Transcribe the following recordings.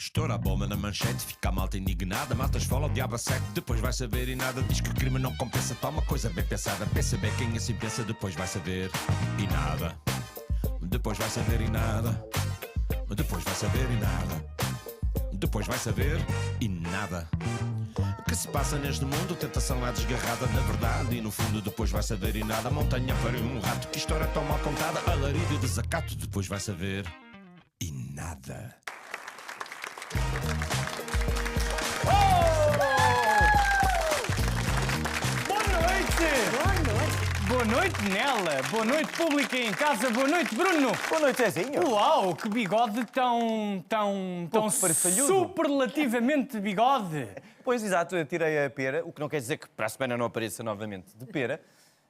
Estoura a bomba na manchete, fica a malta indignada. Mata a esfola, o diabo a sete, depois vai saber e nada. Diz que o crime não compensa, toma coisa bem pensada. Pensa bem quem assim pensa, depois vai saber e nada. Depois vai saber e nada. Depois vai saber e nada. Depois vai saber e nada. O que se passa neste mundo? Tentação é desgarrada na verdade. E no fundo depois vai saber e nada. A montanha pariu um rato, que história tão mal contada. Alarido e desacato, depois vai saber e nada. Boa noite, Nela. Boa noite, público em casa. Boa noite, Bruno. Boa noite, Zezinho. Uau, que bigode tão superlativamente bigode. Pois, exato, eu tirei a pera, o que não quer dizer que para a semana não apareça novamente de pera.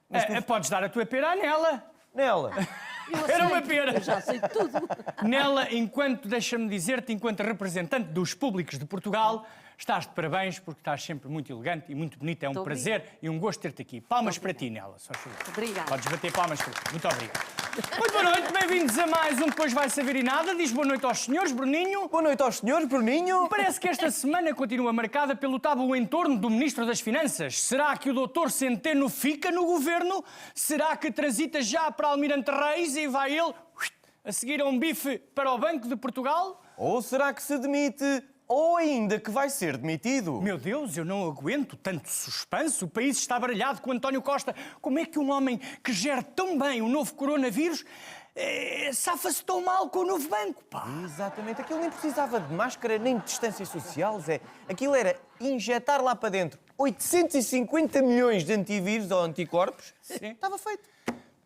Mas podes dar a tua pera à Nela. Nela. Era uma pera. Eu já sei tudo. Nela, deixa-me dizer-te, enquanto representante dos públicos de Portugal, estás de parabéns porque estás sempre muito elegante e muito bonita. É um prazer e um gosto ter-te aqui. Palmas para ti, Nela. Só favor. Obrigada. Podes bater palmas para ti. Muito obrigado. Muito boa noite, bem-vindos a mais um Depois Vai Saber e Nada. Diz boa noite aos senhores, Bruninho. Boa noite aos senhores, Bruninho. Parece que esta semana continua marcada pelo tabu em torno do Ministro das Finanças. Será que o Dr. Centeno fica no governo? Será que transita já para Almirante Reis e vai ele a seguir a um bife para o Banco de Portugal? Ou será que se demite, ou ainda que vai ser demitido? Meu Deus, eu não aguento tanto suspense. O país está baralhado com António Costa. Como é que um homem que gera tão bem o novo coronavírus safa-se tão mal com o novo banco, pá? Exatamente, aquilo nem precisava de máscara nem de distância social, Zé. Aquilo era injetar lá para dentro 850 milhões de antivírus ou anticorpos. Sim. Estava feito.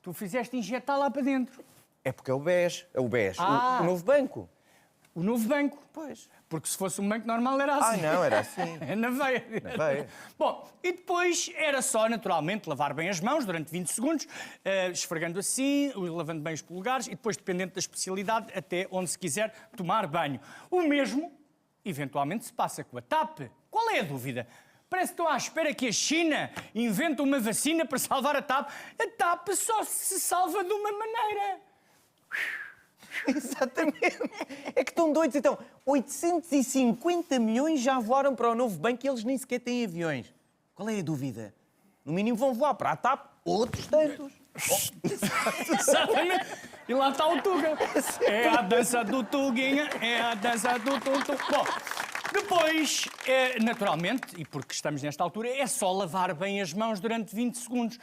Tu fizeste injetar lá para dentro. É porque é o BES, o novo banco. O novo banco. Pois. Porque se fosse um banco normal era assim. Não, era assim. Na veia. Na veia. Bom, e depois era só, naturalmente, lavar bem as mãos durante 20 segundos, esfregando assim, lavando bem os polegares e depois, dependente da especialidade, até onde se quiser tomar banho. O mesmo, eventualmente, se passa com a TAP. Qual é a dúvida? Parece que estão à espera que a China invente uma vacina para salvar a TAP. A TAP só se salva de uma maneira. Exatamente. É que estão doidos. Então, 850 milhões já voaram para o novo banco e eles nem sequer têm aviões. Qual é a dúvida? No mínimo vão voar para a TAP outros tantos. Exatamente. E lá está o Tuga. É a dança do Tuguinha, é a dança do Tutu. Bom, depois, naturalmente, e porque estamos nesta altura, é só lavar bem as mãos durante 20 segundos.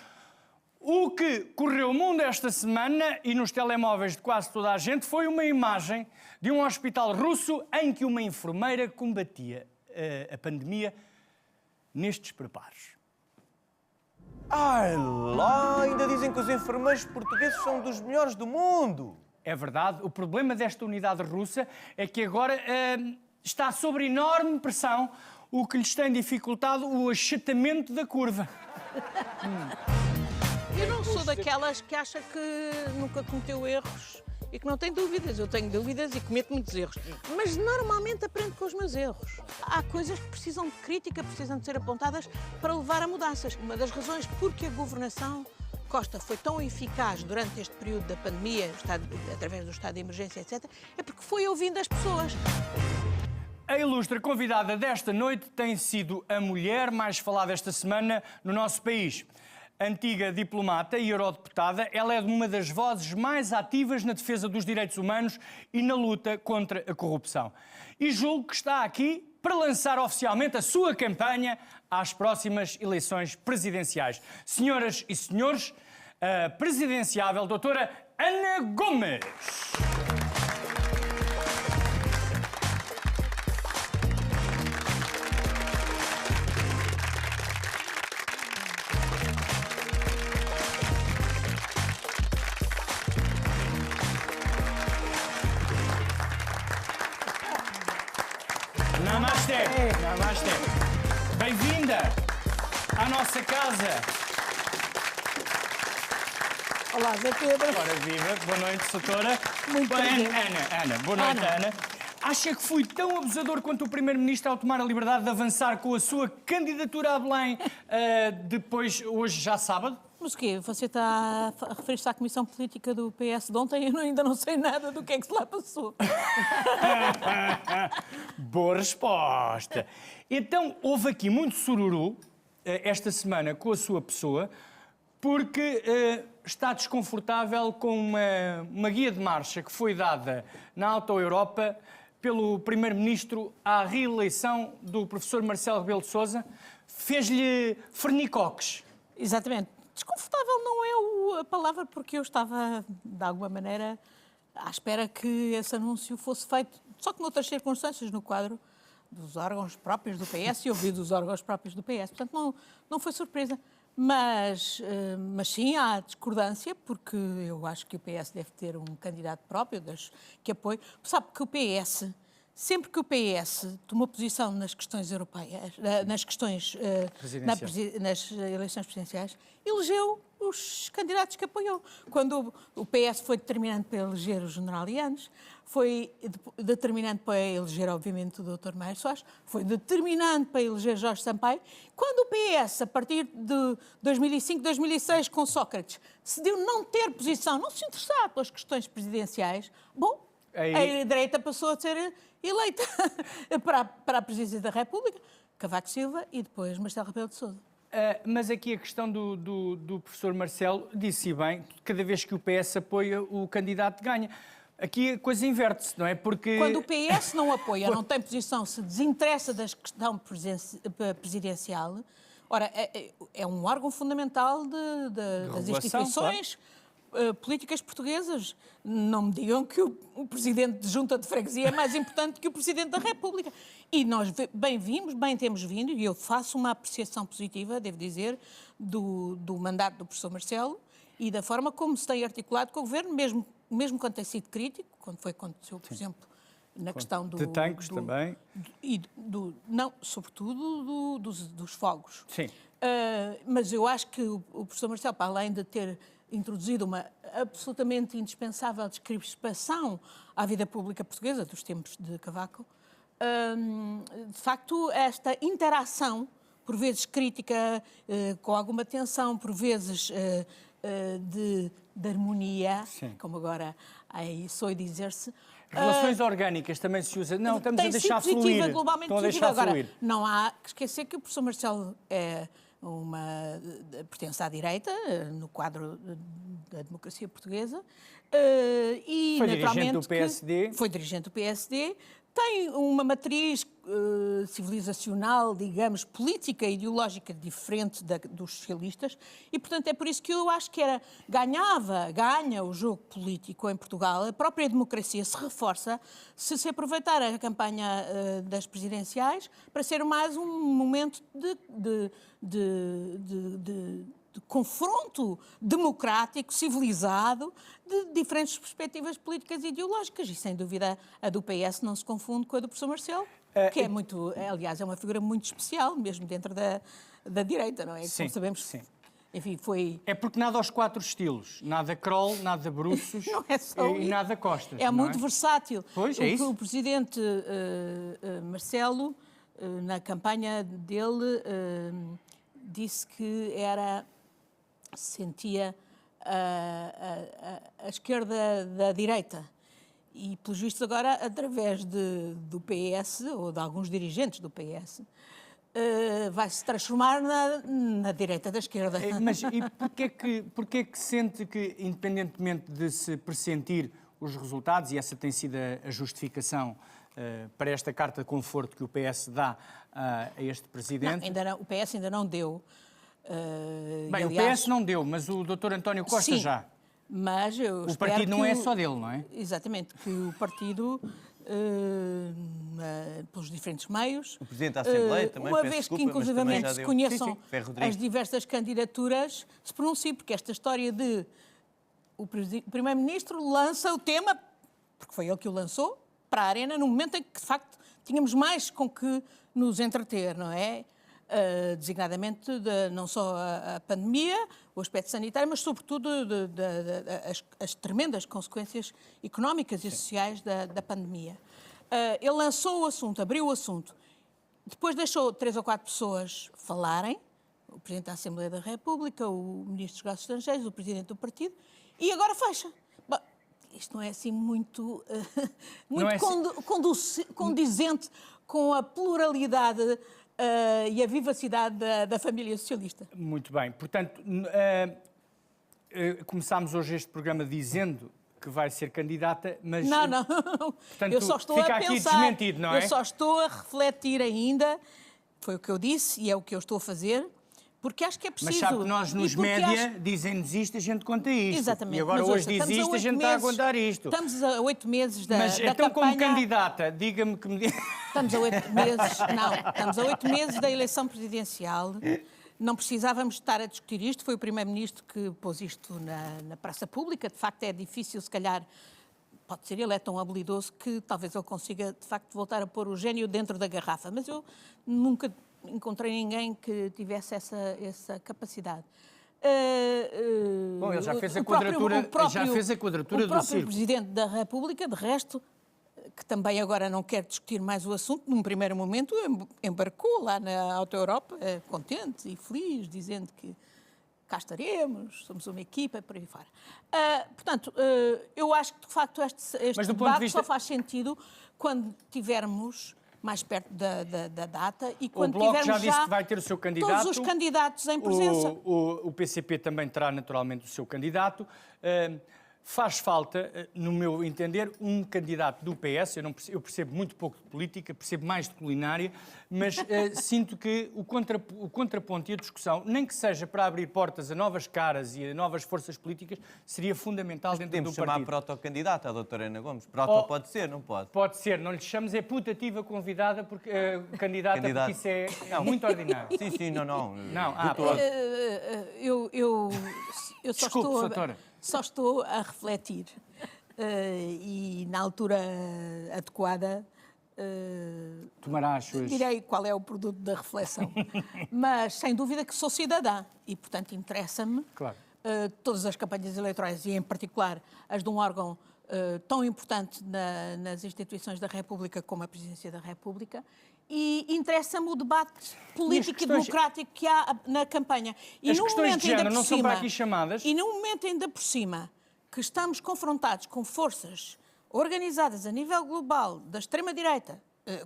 O que correu o mundo esta semana e nos telemóveis de quase toda a gente foi uma imagem de um hospital russo em que uma enfermeira combatia a pandemia nestes preparos. Ai lá, ainda dizem que os enfermeiros portugueses são dos melhores do mundo. É verdade, o problema desta unidade russa é que agora está sob enorme pressão, o que lhes tem dificultado o achatamento da curva. Eu não sou daquelas que acha que nunca cometeu erros e que não tem dúvidas. Eu tenho dúvidas e cometo muitos erros. Mas normalmente aprendo com os meus erros. Há coisas que precisam de crítica, precisam de ser apontadas para levar a mudanças. Uma das razões porque a governação Costa foi tão eficaz durante este período da pandemia, através do estado de emergência, etc., é porque foi ouvindo as pessoas. A ilustre convidada desta noite tem sido a mulher mais falada esta semana no nosso país. Antiga diplomata e eurodeputada, ela é uma das vozes mais ativas na defesa dos direitos humanos e na luta contra a corrupção. E julgo que está aqui para lançar oficialmente a sua campanha às próximas eleições presidenciais. Senhoras e senhores, a presidenciável doutora Ana Gomes. Namastê! Namastê! Bem-vinda à nossa casa! Olá, Zé Pedro. Ora viva, boa noite, doutora. Muito bem. Ana, boa noite, Ana. Acha que fui tão abusador quanto o Primeiro-Ministro ao tomar a liberdade de avançar com a sua candidatura a Belém depois, hoje já sábado? Mas o quê? Você está a referir-se à Comissão Política do PS de ontem? Eu ainda não sei nada do que é que se lá passou. Boa resposta. Então, houve aqui muito sururu esta semana com a sua pessoa, porque está desconfortável com uma guia de marcha que foi dada na Auto Europa pelo Primeiro-Ministro à reeleição do professor Marcelo Rebelo de Sousa. Fez-lhe fernicoques. Exatamente. Desconfortável não é a palavra, porque eu estava, de alguma maneira, à espera que esse anúncio fosse feito, só que noutras circunstâncias, no quadro dos órgãos próprios do PS e ouvido dos órgãos próprios do PS. Portanto, não foi surpresa. Mas sim, há discordância, porque eu acho que o PS deve ter um candidato próprio que apoie. Sabe que o PS, sempre que o PS tomou posição nas questões europeias, nas questões nas eleições presidenciais, elegeu os candidatos que apoiou. Quando o PS foi determinante para eleger os generalianos, foi determinante para eleger, obviamente, o Dr. Mário Soares, foi determinante para eleger Jorge Sampaio. Quando o PS, a partir de 2005, 2006, com Sócrates, decidiu não ter posição, não se interessar pelas questões presidenciais, bom, a direita passou a ser eleita para a presidência da República, Cavaco Silva e depois Marcelo Rebelo de Sousa. Mas aqui a questão do professor Marcelo, disse bem, cada vez que o PS apoia, o candidato ganha. Aqui a coisa inverte-se, não é? Porque... Quando o PS não apoia, não tem posição, se desinteressa da questão presidencial, ora, é um órgão fundamental das instituições políticas portuguesas. Não me digam que o presidente de junta de freguesia é mais importante que o presidente da República. E nós bem temos vindo, e eu faço uma apreciação positiva, devo dizer, do mandato do professor Marcelo e da forma como se tem articulado com o governo, mesmo quando tem sido crítico, quando aconteceu, por exemplo, na questão de tanques também. Não, sobretudo dos fogos. Sim. Mas eu acho que o professor Marcelo, para além de ter introduzido uma absolutamente indispensável descrispação à vida pública portuguesa dos tempos de Cavaco, de facto, esta interação, por vezes crítica, com alguma tensão, por vezes de harmonia, sim, como agora aí soe dizer-se. Relações orgânicas também se usa. Não, estamos a deixar positiva, fluir. Globalmente Estão a deixar agora, fluir. não há que esquecer que o professor Marcelo pertence à direita, no quadro da democracia portuguesa, e foi naturalmente dirigente do PSD. Foi dirigente do PSD, tem uma matriz civilizacional, digamos, política e ideológica diferente dos socialistas e, portanto, é por isso que eu acho que ganha o jogo político em Portugal. A própria democracia se reforça se aproveitar a campanha das presidenciais para ser mais um momento de confronto democrático, civilizado, de diferentes perspectivas políticas e ideológicas. E, sem dúvida, a do PS não se confunde com a do professor Marcelo, que é muito, aliás, é uma figura muito especial, mesmo dentro da direita, não é? Sim, como sabemos, sim. Enfim, foi... É porque nada aos quatro estilos. Nada Kroll, nada Bruços não é só e nada Costas. É muito versátil. Pois, é isso. O presidente Marcelo, na campanha dele, disse que sentia a esquerda da direita. E, pelos vistos, agora, através do PS, ou de alguns dirigentes do PS, vai se transformar na direita da esquerda. Mas e porquê que sente que, independentemente de se pressentir os resultados, e essa tem sido a justificação para esta carta de conforto que o PS dá a este presidente? Não, o PS ainda não deu. Bem, aliás, o PS não deu, mas o Dr. António Costa sim, já. Mas eu o partido não é só dele, não é? Exatamente, que o partido, pelos diferentes meios... O Presidente da Assembleia também, uma vez que, inclusivamente, se conheçam as diversas candidaturas, se pronuncie, porque esta história de o Primeiro-Ministro lança o tema, porque foi ele que o lançou, para a Arena, no momento em que, de facto, tínhamos mais com que nos entreter, não é? Designadamente não só a pandemia, o aspecto sanitário, mas sobretudo as tremendas consequências económicas e sociais da pandemia. Ele lançou o assunto, abriu o assunto, depois deixou 3 ou 4 pessoas falarem, o Presidente da Assembleia da República, o Ministro dos Negócios Estrangeiros, o Presidente do Partido, e agora fecha. Bom, isto não é assim muito, muito condizente com a pluralidade e a vivacidade da família socialista. Muito bem. Portanto, começámos hoje este programa dizendo que vai ser candidata, mas... Não. Portanto, eu só estou fica a aqui pensar. desmentido, não é? Eu só estou a refletir ainda. Foi o que eu disse e é o que eu estou a fazer, porque acho que é preciso... Mas sabe que nós, nos média, dizem-nos isto, a gente conta isto. Exatamente. E agora Mas, hoje ouça, diz isto, a gente está a contar isto. Estamos a 8 meses da Mas da então, campanha... como candidata, diga-me que me... Estamos a 8 meses... Não, estamos a 8 meses da eleição presidencial. Não precisávamos estar a discutir isto. Foi o Primeiro-Ministro que pôs isto na praça pública. De facto, é difícil, se calhar... Pode ser, ele é tão habilidoso que talvez ele consiga, de facto, voltar a pôr o gênio dentro da garrafa. Mas eu nunca encontrei ninguém que tivesse essa capacidade. Bom, ele já fez a quadratura, do círculo. O próprio Presidente da República, de resto, que também agora não quer discutir mais o assunto, num primeiro momento embarcou lá na Auto Europa, contente e feliz, dizendo que cá estaremos, somos uma equipa, por aí fora. Portanto, eu acho que, de facto, este debate só faz sentido quando tivermos mais perto da data e quando o Bloco tivermos já disse que vai ter o seu candidato. todos os candidatos em presença. O PCP também terá, naturalmente, o seu candidato. Faz falta, no meu entender, um candidato do PS. Eu percebo muito pouco de política, percebo mais de culinária, mas sinto que o contraponto e a discussão, nem que seja para abrir portas a novas caras e a novas forças políticas, seria fundamental dentro do partido. Podemos chamar proto-candidata a doutora Ana Gomes. Proto pode ser, não pode? Pode ser, não lhe chamamos, é putativa convidada, porque, candidata, porque isso é muito ordinário. Sim, não. Eu só Desculpe, estou... doutora. Só estou a refletir e, na altura adequada, tomará as suas... direi qual é o produto da reflexão. Mas, sem dúvida, que sou cidadã e, portanto, interessa-me todas as campanhas eleitorais e, em particular, as de um órgão tão importante nas instituições da República como a Presidência da República. E interessa-me o debate político e democrático que há na campanha. E as no questões momento de género ainda não por são cima, para aqui chamadas. E num momento ainda por cima que estamos confrontados com forças organizadas a nível global da extrema-direita,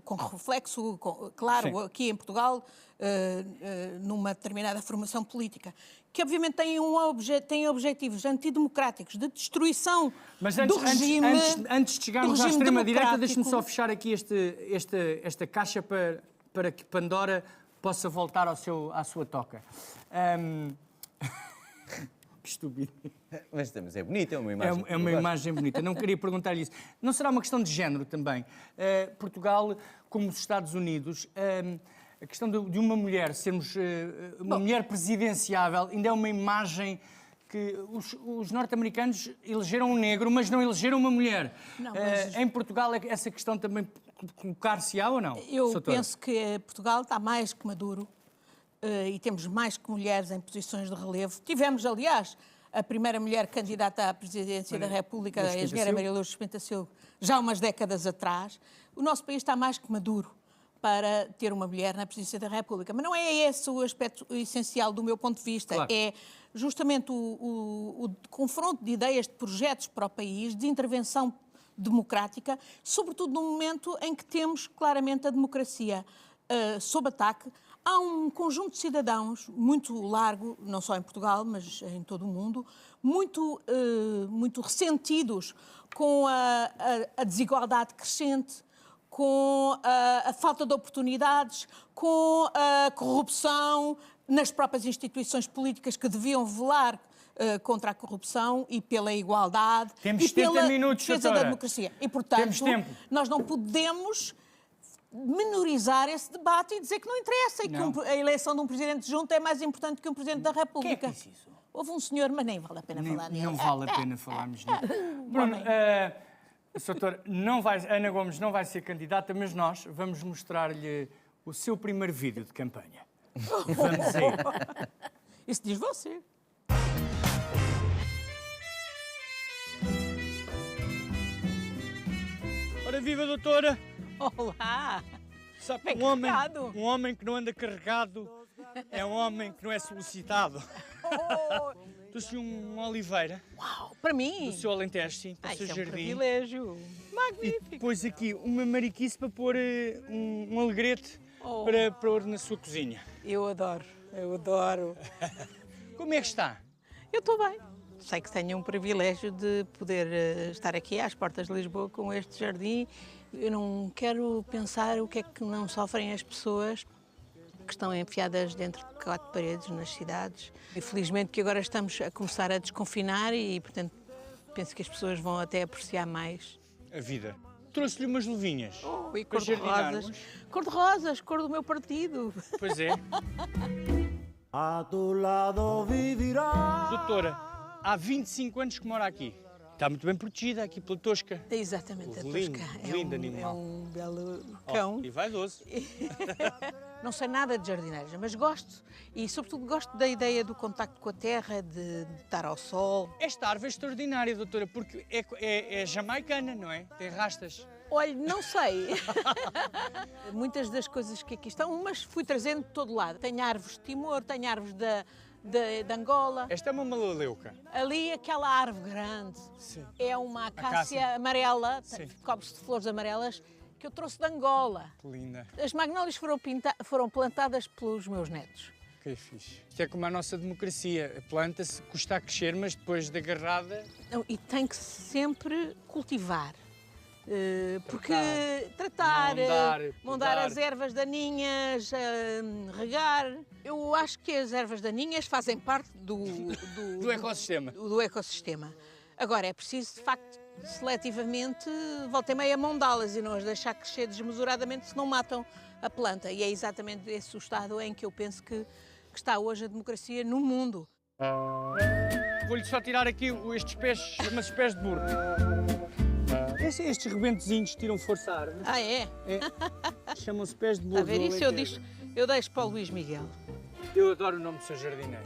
com reflexo, claro, sim, aqui em Portugal, numa determinada formação política, que obviamente têm objetivos antidemocráticos de destruição do regime. Antes de chegarmos à extrema-direita, deixe-me só fechar aqui esta caixa para que Pandora possa voltar à sua toca. Que estúpido. Mas é bonito, é uma imagem. É uma imagem bonita. Não queria perguntar-lhe isso. Não será uma questão de género também? Portugal, como os Estados Unidos, a questão de uma mulher, sermos uma mulher presidenciável, ainda é uma imagem que os norte-americanos elegeram um negro, mas não elegeram uma mulher. Não, mas... Em Portugal, essa questão também colocar-se-á ou não? Eu penso que Portugal está mais que maduro. E temos mais que mulheres em posições de relevo. Tivemos, aliás, a primeira mulher candidata à presidência da República, a engenheira Maria Lourdes Pentasilgo, já há umas décadas atrás. O nosso país está mais que maduro para ter uma mulher na presidência da República. Mas não é esse o aspecto essencial do meu ponto de vista. Claro. É justamente o confronto de ideias, de projetos para o país, de intervenção democrática, sobretudo num momento em que temos claramente a democracia sob ataque. Há um conjunto de cidadãos muito largo, não só em Portugal, mas em todo o mundo, muito ressentidos com a desigualdade crescente, com a falta de oportunidades, com a corrupção nas próprias instituições políticas que deviam velar contra a corrupção e pela igualdade Temos e pela minutos, defesa doutora. da democracia. E, portanto, nós não podemos menorizar esse debate e dizer que não interessa e que a eleição de um presidente junto é mais importante que um presidente da República. Quem é que disse isso? Houve um senhor, mas nem vale a pena falar nele. Não vale a pena falarmos nele. Bruno, doutor, Ana Gomes não vai ser candidata, mas nós vamos mostrar-lhe o seu primeiro vídeo de campanha. Vamos aí. Isso diz você. Ora, viva, doutora! Olá! Sabe, bem um homem que não anda carregado É um homem que não é solicitado. Oh, Trouxe um oliveira uau, para mim? do seu Alentejo, sim, para o seu Isso é um jardim. privilégio. E Magnífico. depois aqui uma mariquice para pôr um alegrete Oh. para pôr na sua cozinha. Eu adoro, eu adoro. Como é que está? Eu estou bem. Sei que tenho um privilégio de poder estar aqui às portas de Lisboa com este jardim. Eu não quero pensar o que é que não sofrem as pessoas que estão enfiadas dentro de 4 paredes nas cidades. E felizmente que agora estamos a começar a desconfinar e, portanto, penso que as pessoas vão até apreciar mais. A vida. Trouxe-lhe umas luvinhas. E para cor-de-rosas. jardinarmos. Cor-de-rosas, cor do meu partido. Pois é. A tu lado vivirá. Doutora, há 25 anos que mora aqui. Está muito bem protegida aqui pela tosca. É exatamente a Lindo, tosca. lindo É animal. um belo Oh, cão. e vaidoso. Não sei nada de jardinagem, mas gosto. E, sobretudo, gosto da ideia do contacto com a terra, de estar ao sol. Esta árvore é extraordinária, doutora, porque é jamaicana, não é? Tem rastas. Olha, não sei. Muitas das coisas que aqui estão, mas fui trazendo de todo lado. Tenho árvores de Timor, tenho árvores de Angola. Esta é uma malaleuca. Ali, aquela árvore grande, Sim. é uma Acácia. acácia amarela, Sim. cobre-se de flores amarelas, que eu trouxe de Angola. Que linda. As magnólias foram plantadas pelos meus netos. Que fixe. Isto é como a nossa democracia. Planta-se, custa a crescer, mas depois de agarrada... Não, e tem que sempre cultivar. Porque Mondar, tratar, mondar podar. as ervas daninhas, regar. Eu acho que as ervas daninhas fazem parte Do ecossistema. do ecossistema. Agora, é preciso, de facto, seletivamente, volta e meia, mondá-las e não as deixar crescer desmesuradamente, senão matam a planta. E é exatamente esse o estado em que eu penso que está hoje a democracia no mundo. Vou-lhe só tirar aqui estes pés, chama-se pés de burro. Estes rebentezinhos tiram força à árvore. Ah, é? Chamam-se pés de burro. Está a ver do isso? Alentejo. Eu deixo para o Luís Miguel. Eu adoro o nome do seu jardineiro.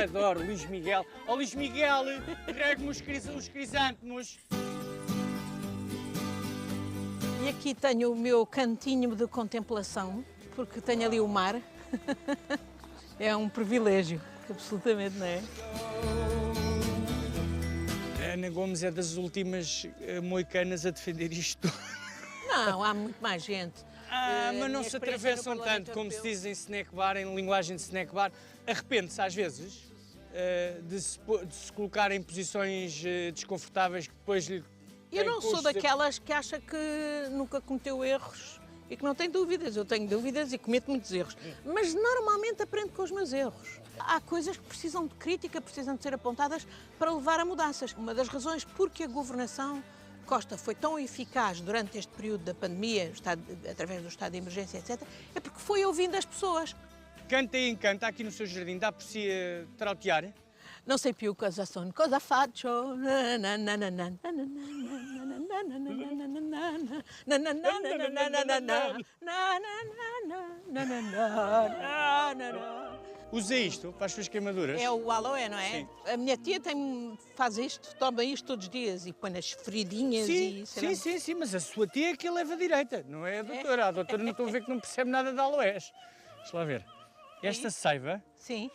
Adoro, Luís Miguel. Ó Luís Miguel, regue-me os crisântemos. E aqui tenho o meu cantinho de contemplação, porque tenho ali o mar. É um privilégio, absolutamente, não é? A Ana Gomes é das últimas moicanas a defender isto. Não, há muito mais gente. Mas não minha se experiência atravessam no Parlamento tanto, como se Europeu. diz em snack bar, em linguagem de snack bar. Arrepende-se, às vezes, de se colocar em posições desconfortáveis que depois lhe... Eu têm não sou custos. daquelas que acha que nunca cometeu erros e que não tem dúvidas. Eu tenho dúvidas e cometo muitos erros. Mas normalmente aprendo com os meus erros. Há coisas que precisam de crítica, precisam de ser apontadas para levar a mudanças. Uma das razões porque a governação Costa foi tão eficaz durante este período da pandemia, através do estado de emergência, etc., é porque foi ouvindo as pessoas. Canta e encanta aqui no seu jardim, dá por si trautear? Não sei più cosa son, cosa faccio. Usa isto para as suas queimaduras? É o aloe, não é? Sim. A minha tia faz isto, toma isto todos os dias e põe nas feridinhas Sim, e... sei lá. sim, mas a sua tia é que a leva direita, não é a doutora. A doutora não estou a ver que não percebe nada de aloés. Deixa lá ver. Esta seiva, Sim.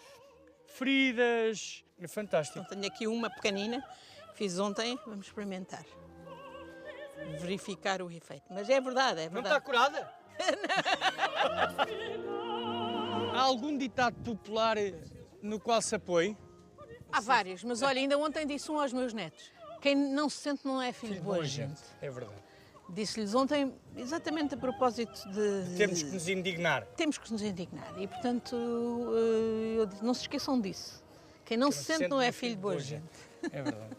feridas, é fantástico. Então, tenho aqui uma pequenina, fiz ontem, vamos experimentar. Verificar o efeito. Mas é verdade, é Não está verdade. curada? Há algum ditado popular no qual se apoie? Há vários, mas olha, ainda ontem disse um aos meus netos. Quem não se sente não é filho de boa gente. É verdade. Disse-lhes ontem, exatamente a propósito de... Temos que nos indignar. Temos que nos indignar e, portanto, eu disse, não se esqueçam disso. Quem não se sente não é filho de boa gente. É verdade.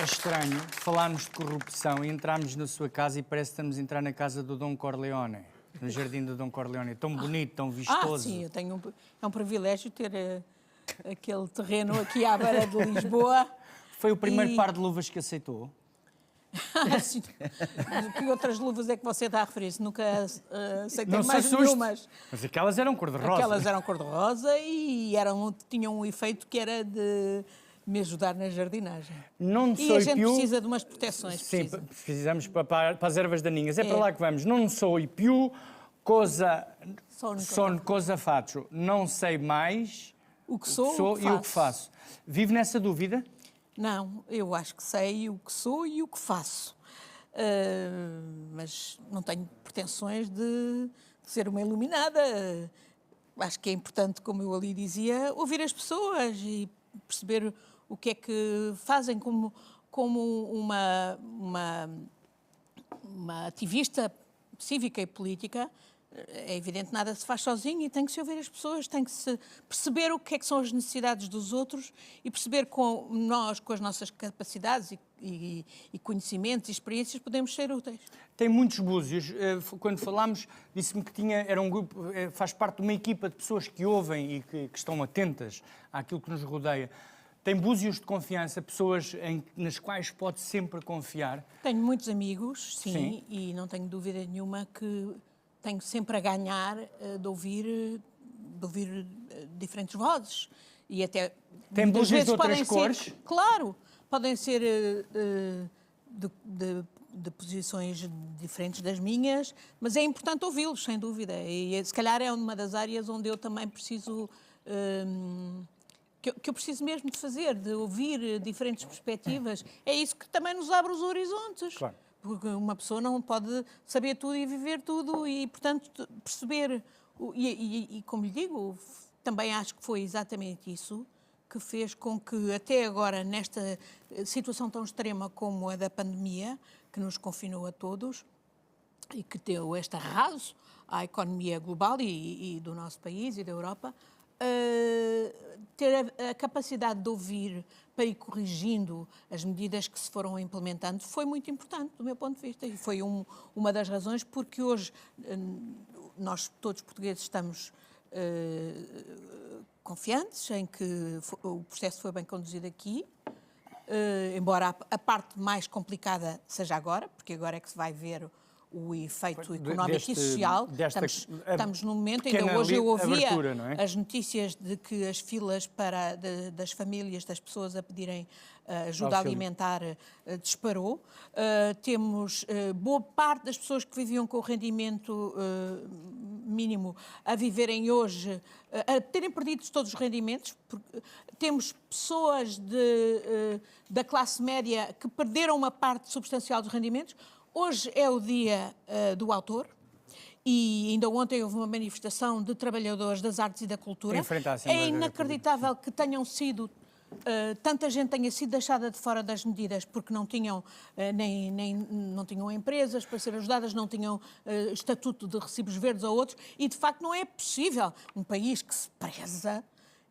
É estranho falarmos de corrupção e entrarmos na sua casa e parece que estamos a entrar na casa do Dom Corleone, no jardim do Dom Corleone. Tão bonito, tão vistoso. Sim, eu tenho é um privilégio ter aquele terreno aqui à beira de Lisboa. Foi o primeiro E- par de luvas que aceitou? Sim. Mas que outras luvas é que você está a referir-se? Nunca aceitei Não se mais assuste. nenhumas. Mas aquelas eram cor-de-rosa. Aquelas eram cor-de-rosa e tinham um efeito que era de me ajudar na jardinagem. Não E sou a gente piu. precisa de umas proteções. Sim, precisa. precisamos para as ervas daninhas. É para lá que vamos. Não sou piu, son cosa faccio. Não sei mais O que sou, o que e o que faço. Vive nessa dúvida? Não, eu acho que sei o que sou e o que faço. Mas não tenho pretensões de ser uma iluminada. Acho que é importante, como eu ali dizia, ouvir as pessoas e perceber o que é que fazem como uma ativista cívica e política. É evidente que nada se faz sozinho e tem que se ouvir as pessoas, tem que se perceber o que é que são as necessidades dos outros e perceber com as nossas capacidades e conhecimentos e experiências, podemos ser úteis. Tem muitos búzios. Quando falámos, disse-me que era um grupo, faz parte de uma equipa de pessoas que ouvem e que estão atentas àquilo que nos rodeia. Tem búzios de confiança, pessoas nas quais pode sempre confiar? Tenho muitos amigos, sim, e não tenho dúvida nenhuma que tenho sempre a ganhar de ouvir diferentes vozes. E até tem búzios de outras cores? Claro, podem ser de posições diferentes das minhas, mas é importante ouvi-los, sem dúvida. E se calhar é uma das áreas onde eu também preciso... que eu preciso mesmo de fazer, de ouvir diferentes perspectivas. É isso que também nos abre os horizontes. Claro. Porque uma pessoa não pode saber tudo e viver tudo e, portanto, perceber... E como lhe digo, também acho que foi exatamente isso que fez com que, até agora, nesta situação tão extrema como a da pandemia, que nos confinou a todos e que deu este arraso à economia global e do nosso país e da Europa, ter a capacidade de ouvir para ir corrigindo as medidas que se foram implementando foi muito importante, do meu ponto de vista. E foi uma das razões porque hoje nós, todos portugueses, estamos confiantes em que o processo foi bem conduzido aqui, embora a parte mais complicada seja agora, porque agora é que se vai ver o efeito económico e social. Estamos num momento, ainda hoje eu ouvia as notícias de que as filas das famílias, das pessoas a pedirem ajuda alimentar disparou. Temos boa parte das pessoas que viviam com o rendimento mínimo a viverem hoje, a terem perdido todos os rendimentos. Temos pessoas da classe média que perderam uma parte substancial dos rendimentos. Hoje é o dia do autor e ainda ontem houve uma manifestação de trabalhadores das artes e da cultura. É inacreditável que tenham sido, tanta gente tenha sido deixada de fora das medidas porque não tinham, não tinham empresas para ser ajudadas, não tinham estatuto de recibos verdes ou outros e de facto não é possível um país que se preza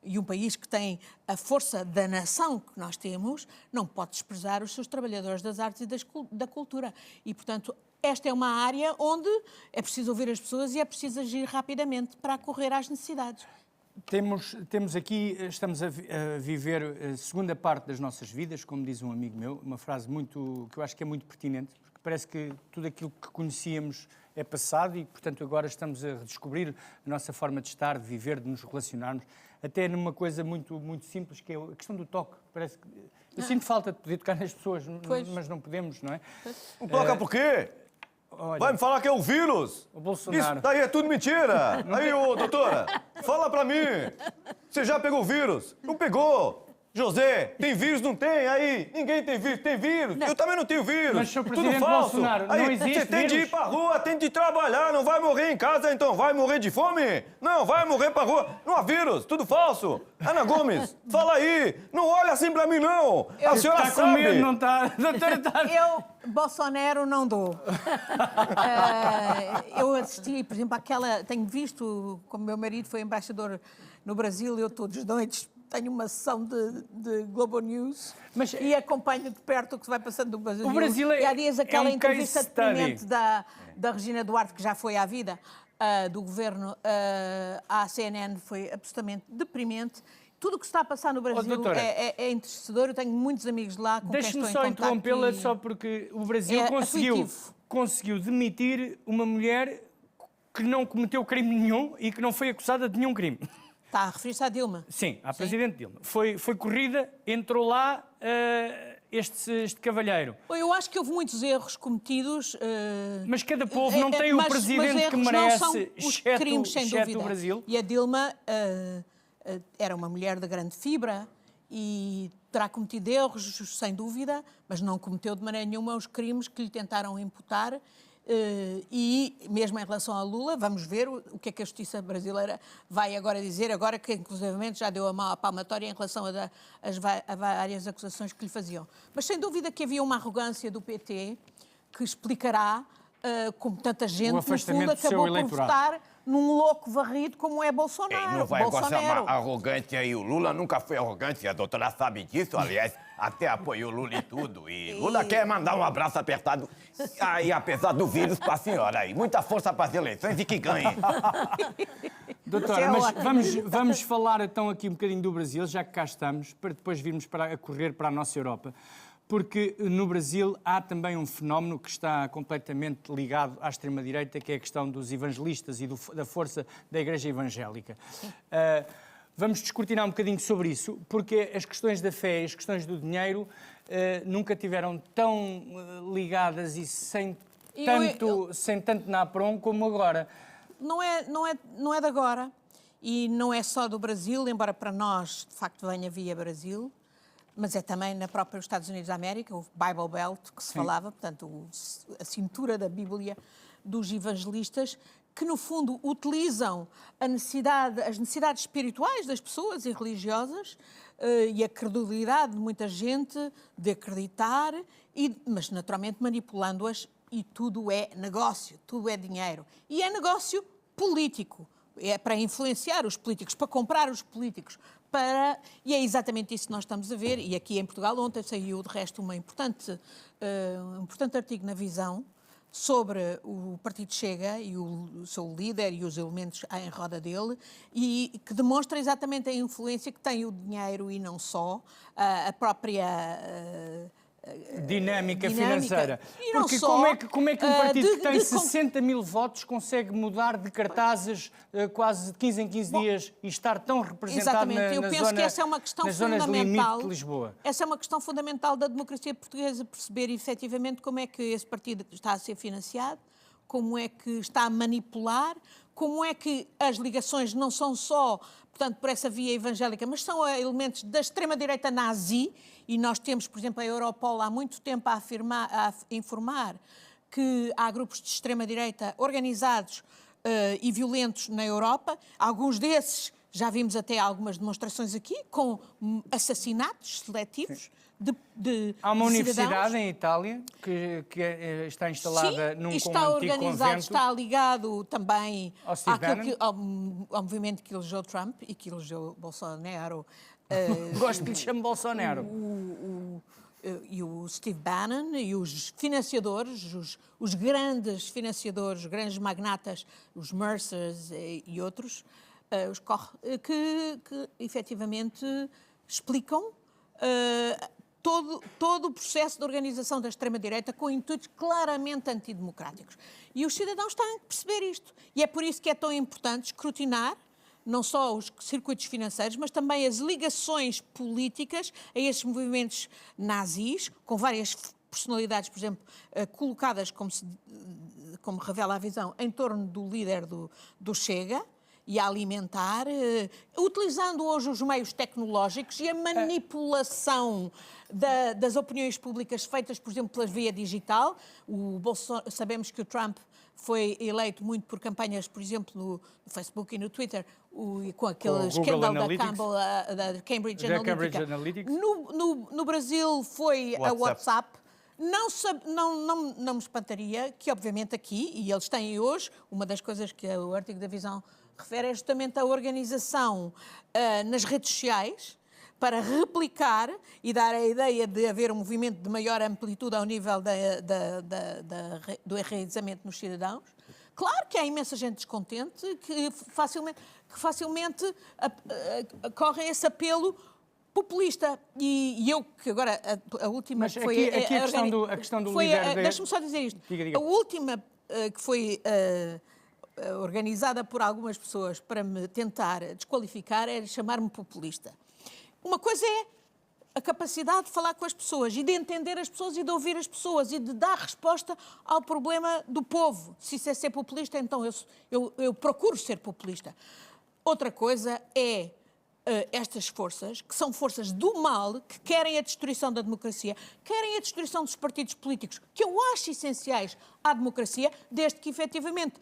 e um país que tem a força da nação que nós temos, não pode desprezar os seus trabalhadores das artes e da cultura. E, portanto, esta é uma área onde é preciso ouvir as pessoas e é preciso agir rapidamente para acorrer às necessidades. Temos aqui, estamos a viver a segunda parte das nossas vidas, como diz um amigo meu, uma frase que eu acho que é muito pertinente, porque parece que tudo aquilo que conhecíamos é passado e, portanto, agora estamos a redescobrir a nossa forma de estar, de viver, de nos relacionarmos, até numa coisa muito, muito simples, que é a questão do toque. Parece que eu sinto falta de poder tocar nas pessoas, mas não podemos, não é? Não toca por quê? Olha, vai me falar que é o vírus? O Bolsonaro. Isso daí é tudo mentira. Aí, ô, doutora, fala pra mim. Você já pegou o vírus? Não pegou. José, tem vírus? Não tem? Aí, ninguém tem vírus. Tem vírus? Não. Eu também não tenho vírus. Mas, Sr. Tudo Presidente falso. Bolsonaro, aí, não existe você tem vírus? de ir pra rua, tem de trabalhar. Não vai morrer em casa, então. Vai morrer de fome? Não, vai morrer pra rua. Não há vírus. Tudo falso. Ana Gomes, fala aí. Não olha assim pra mim, não. A senhora está sabe. Com medo, não está? Doutora, está... Eu, Bolsonaro, não dou. Eu assisti, por exemplo, tenho visto, como meu marido foi embaixador no Brasil, eu todos os noites tenho uma sessão de Globo News e acompanho de perto o que se vai passando no Brasil. O Brasil e há dias aquela um entrevista case study. deprimente da Regina Duarte, que já foi à vida, do governo, à CNN, foi absolutamente deprimente. Tudo o que está a passar no Brasil é entristecedor. Eu tenho muitos amigos lá com quem estou em Deixe-me só interrompê-la, só porque o Brasil conseguiu demitir uma mulher que não cometeu crime nenhum e que não foi acusada de nenhum crime. Está a referir-se à Dilma. Sim, à Presidente Dilma. Foi corrida, entrou lá este cavalheiro. Eu acho que houve muitos erros cometidos. Mas cada povo não tem o mas presidente que erros merece, não são os crimes, sem exceto dúvida. o Brasil. E a Dilma era uma mulher de grande fibra e terá cometido erros, sem dúvida, mas não cometeu de maneira nenhuma os crimes que lhe tentaram imputar. E mesmo em relação a Lula, vamos ver o que é que a justiça brasileira vai agora dizer, agora que inclusivamente já deu a palmatória em relação a várias acusações que lhe faziam. Mas sem dúvida que havia uma arrogância do PT que explicará como tanta gente, no fundo, acabou por votar num louco varrido como é Bolsonaro. Não vai gostar arrogante aí. O Lula nunca foi arrogante, a doutora sabe disso, aliás, até apoiou Lula e tudo. E Lula quer mandar um abraço apertado aí, apesar do vírus, para a senhora aí. Muita força para as eleições e que ganhe. Doutora, mas vamos falar então aqui um bocadinho do Brasil, já que cá estamos, para depois virmos a correr para a nossa Europa. Porque no Brasil há também um fenómeno que está completamente ligado à extrema-direita, que é a questão dos evangelistas e da força da Igreja Evangélica. Vamos descortinar um bocadinho sobre isso, porque as questões da fé e as questões do dinheiro nunca tiveram tão ligadas e sem tanto napron como agora. Não é de agora e não é só do Brasil, embora para nós, de facto, venha via Brasil. Mas é também na própria Estados Unidos da América, o Bible Belt, que se falava, portanto, a cintura da Bíblia dos evangelistas, que no fundo utilizam as necessidades espirituais das pessoas e religiosas e a credulidade de muita gente de acreditar, mas naturalmente manipulando-as, e tudo é negócio, tudo é dinheiro. E é negócio político, é para influenciar os políticos, para comprar os políticos, e é exatamente isso que nós estamos a ver, e aqui em Portugal ontem saiu de resto um importante artigo na Visão sobre o Partido Chega e o seu líder e os elementos em roda dele, e que demonstra exatamente a influência que tem o dinheiro e não só, a própria dinâmica financeira. E não porque só, como é que um partido que tem 60 mil votos consegue mudar de cartazes quase de 15 em 15 dias e estar tão representado eu penso que essa é uma questão nas zonas fundamental limite de Lisboa? Essa é uma questão fundamental da democracia portuguesa, perceber efetivamente como é que esse partido está a ser financiado, como é que está a manipular, como é que as ligações não são só, portanto, por essa via evangélica, mas são elementos da extrema-direita nazi, e nós temos, por exemplo, a Europol há muito tempo a informar que há grupos de extrema-direita organizados e violentos na Europa. Alguns desses, já vimos até algumas demonstrações aqui, com assassinatos seletivos de Há uma cidadãos. universidade em Itália que está instalada num está antigo organizado, convento. Está ligado também ao movimento que elegeu Trump e que elegeu Bolsonaro. Gosto de lhe chamar Bolsonaro. E o Steve Bannon e os financiadores, os grandes financiadores, os grandes magnatas, os Mercers e outros, que efetivamente explicam todo o processo de organização da extrema-direita com intuitos claramente antidemocráticos. E os cidadãos têm que perceber isto. E é por isso que é tão importante escrutinar não só os circuitos financeiros, mas também as ligações políticas a esses movimentos nazis, com várias personalidades, por exemplo, colocadas, como revela a Visão, em torno do líder do Chega, e a alimentar, utilizando hoje os meios tecnológicos e a manipulação das opiniões públicas feitas, por exemplo, pela via digital. Sabemos que o Trump foi eleito muito por campanhas, por exemplo, no Facebook e no Twitter, com aquele escândalo da Cambridge Analytica. No Brasil foi a WhatsApp. Não me espantaria que, obviamente, aqui, e eles têm hoje, uma das coisas que o artigo da Visão refere é justamente a organização nas redes sociais para replicar e dar a ideia de haver um movimento de maior amplitude ao nível do enraizamento nos cidadãos. Claro que há imensa gente descontente que facilmente corre esse apelo populista. E eu, que agora a última... Mas foi aqui a questão do líder... Deixa-me só dizer isto. Diga. A última que foi organizada por algumas pessoas para me tentar desqualificar, é chamar-me populista. Uma coisa é a capacidade de falar com as pessoas e de entender as pessoas e de ouvir as pessoas e de dar resposta ao problema do povo. Se isso é ser populista, então eu procuro ser populista. Outra coisa é estas forças, que são forças do mal, que querem a destruição da democracia, querem a destruição dos partidos políticos, que eu acho essenciais à democracia, desde que efetivamente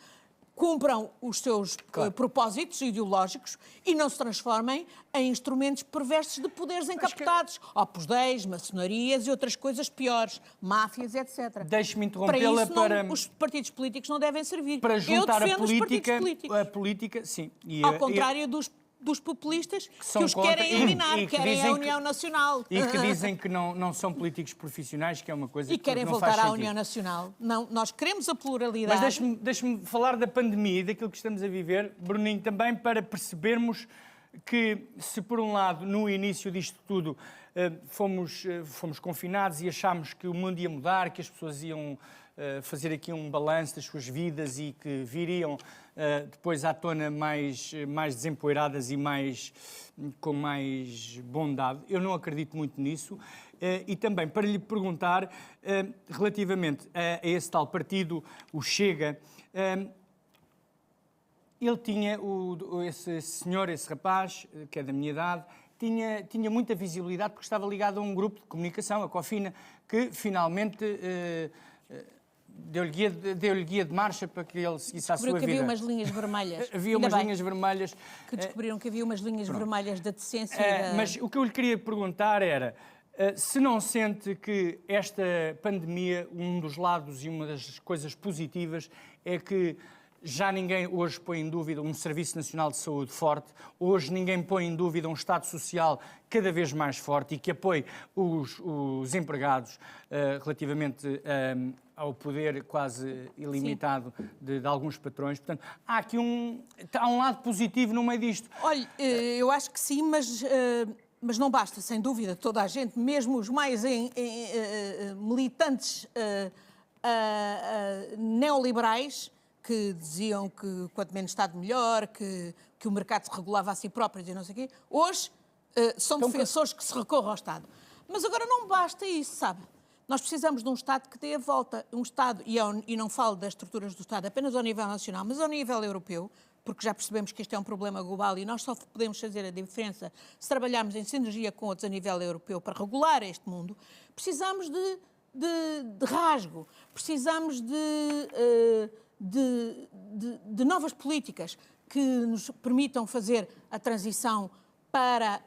cumpram os seus propósitos ideológicos e não se transformem em instrumentos perversos de poderes encapotados, Opus Dei, maçonarias e outras coisas piores, máfias, etc. Deixe-me interrompê-la para isso, os partidos políticos não devem servir. Para juntar eu defendo os partidos políticos. a política, sim. Ao contrário dos populistas que os querem eliminar, querem a União Nacional. E que dizem que não são políticos profissionais, que é uma coisa e que querem não voltar faz à sentido. União Nacional. Não, nós queremos a pluralidade. Mas deixe-me falar da pandemia e daquilo que estamos a viver, Bruninho, também para percebermos que, se por um lado, no início disto tudo, fomos confinados e achámos que o mundo ia mudar, que as pessoas iam fazer aqui um balanço das suas vidas e que viriam depois à tona mais desempoeiradas e com mais bondade. Eu não acredito muito nisso. E também para lhe perguntar, relativamente a esse tal partido, o Chega, ele tinha, esse senhor, esse rapaz, que é da minha idade, tinha muita visibilidade porque estava ligado a um grupo de comunicação, a Cofina, que finalmente deu-lhe guia de marcha para que ele seguisse a sua vida. Que havia umas linhas vermelhas. Havia umas linhas vermelhas. Que descobriram que havia umas linhas vermelhas da decência. Mas o que eu lhe queria perguntar era, se não sente que esta pandemia, um dos lados e uma das coisas positivas é que já ninguém hoje põe em dúvida um Serviço Nacional de Saúde forte, hoje ninguém põe em dúvida um Estado Social cada vez mais forte e que apoie os empregados relativamente ao poder quase ilimitado de alguns patrões. Portanto, há aqui um lado positivo no meio disto. Olha, eu acho que sim, mas não basta, sem dúvida, toda a gente, mesmo os mais militantes neoliberais, que diziam que quanto menos Estado melhor, que o mercado se regulava a si próprio e não sei o quê, hoje são defensores que se recorram ao Estado. Mas agora não basta isso, sabe? Nós precisamos de um Estado que dê a volta. Um Estado, e não falo das estruturas do Estado apenas ao nível nacional, mas ao nível europeu, porque já percebemos que este é um problema global e nós só podemos fazer a diferença se trabalharmos em sinergia com outros a nível europeu para regular este mundo. Precisamos de rasgo, precisamos de novas políticas que nos permitam fazer a transição para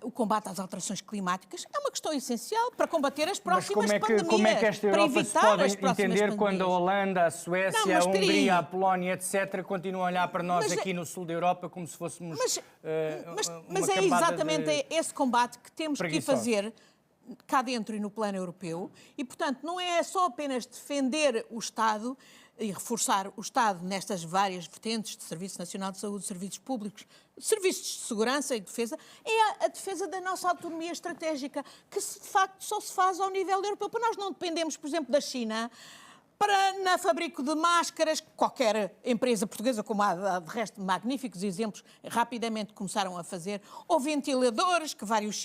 o combate às alterações climáticas. É uma questão essencial para combater as próximas pandemias. Como é que esta Europa se pode entender quando a Holanda, a Suécia, a Hungria, a Polónia, etc., continuam a olhar para nós aqui no sul da Europa como se fôssemos Mas é exatamente esse combate que temos que fazer cá dentro e no plano europeu. E, portanto, não é só apenas defender o Estado e reforçar o Estado nestas várias vertentes de Serviço Nacional de Saúde, serviços públicos, serviços de segurança e defesa, é a defesa da nossa autonomia estratégica, que de facto só se faz ao nível europeu. Para nós não dependemos, por exemplo, da China, na fabrico de máscaras, qualquer empresa portuguesa, como há de resto magníficos exemplos, rapidamente começaram a fazer, ou ventiladores, que vários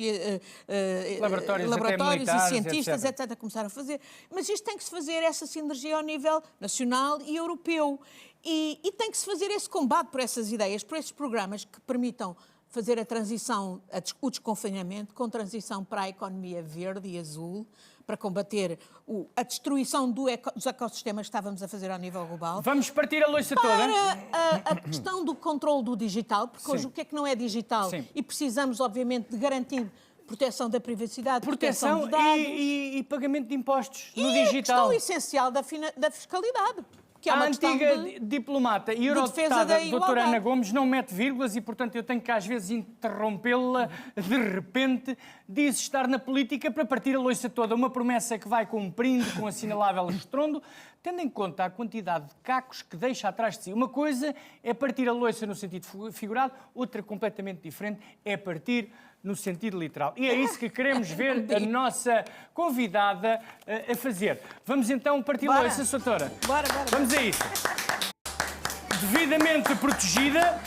laboratórios e cientistas, etc., começaram a fazer. Mas isto tem que se fazer, essa sinergia ao nível nacional e europeu. E tem que se fazer esse combate por essas ideias, por esses programas que permitam fazer a transição, o desconfinamento, com transição para a economia verde e azul, para combater a destruição dos ecossistemas que estávamos a fazer ao nível global. Vamos partir a louça toda. Para a questão do controle do digital, porque hoje o que é que não é digital? Sim. E precisamos, obviamente, de garantir proteção da privacidade, proteção dos dados. E pagamento de impostos no digital. E a questão essencial da fiscalidade. Que é a antiga diplomata e eurodeputada doutora Ana Gomes não mete vírgulas e, portanto, eu tenho que às vezes interrompê-la. De repente, diz estar na política para partir a louça toda. Uma promessa que vai cumprindo com assinalável estrondo, tendo em conta a quantidade de cacos que deixa atrás de si. Uma coisa é partir a louça no sentido figurado, outra completamente diferente é partir no sentido literal. E é isso que queremos ver a nossa convidada a fazer. Vamos então partir a louça, doutora. Bora. Vamos a isso. devidamente protegida.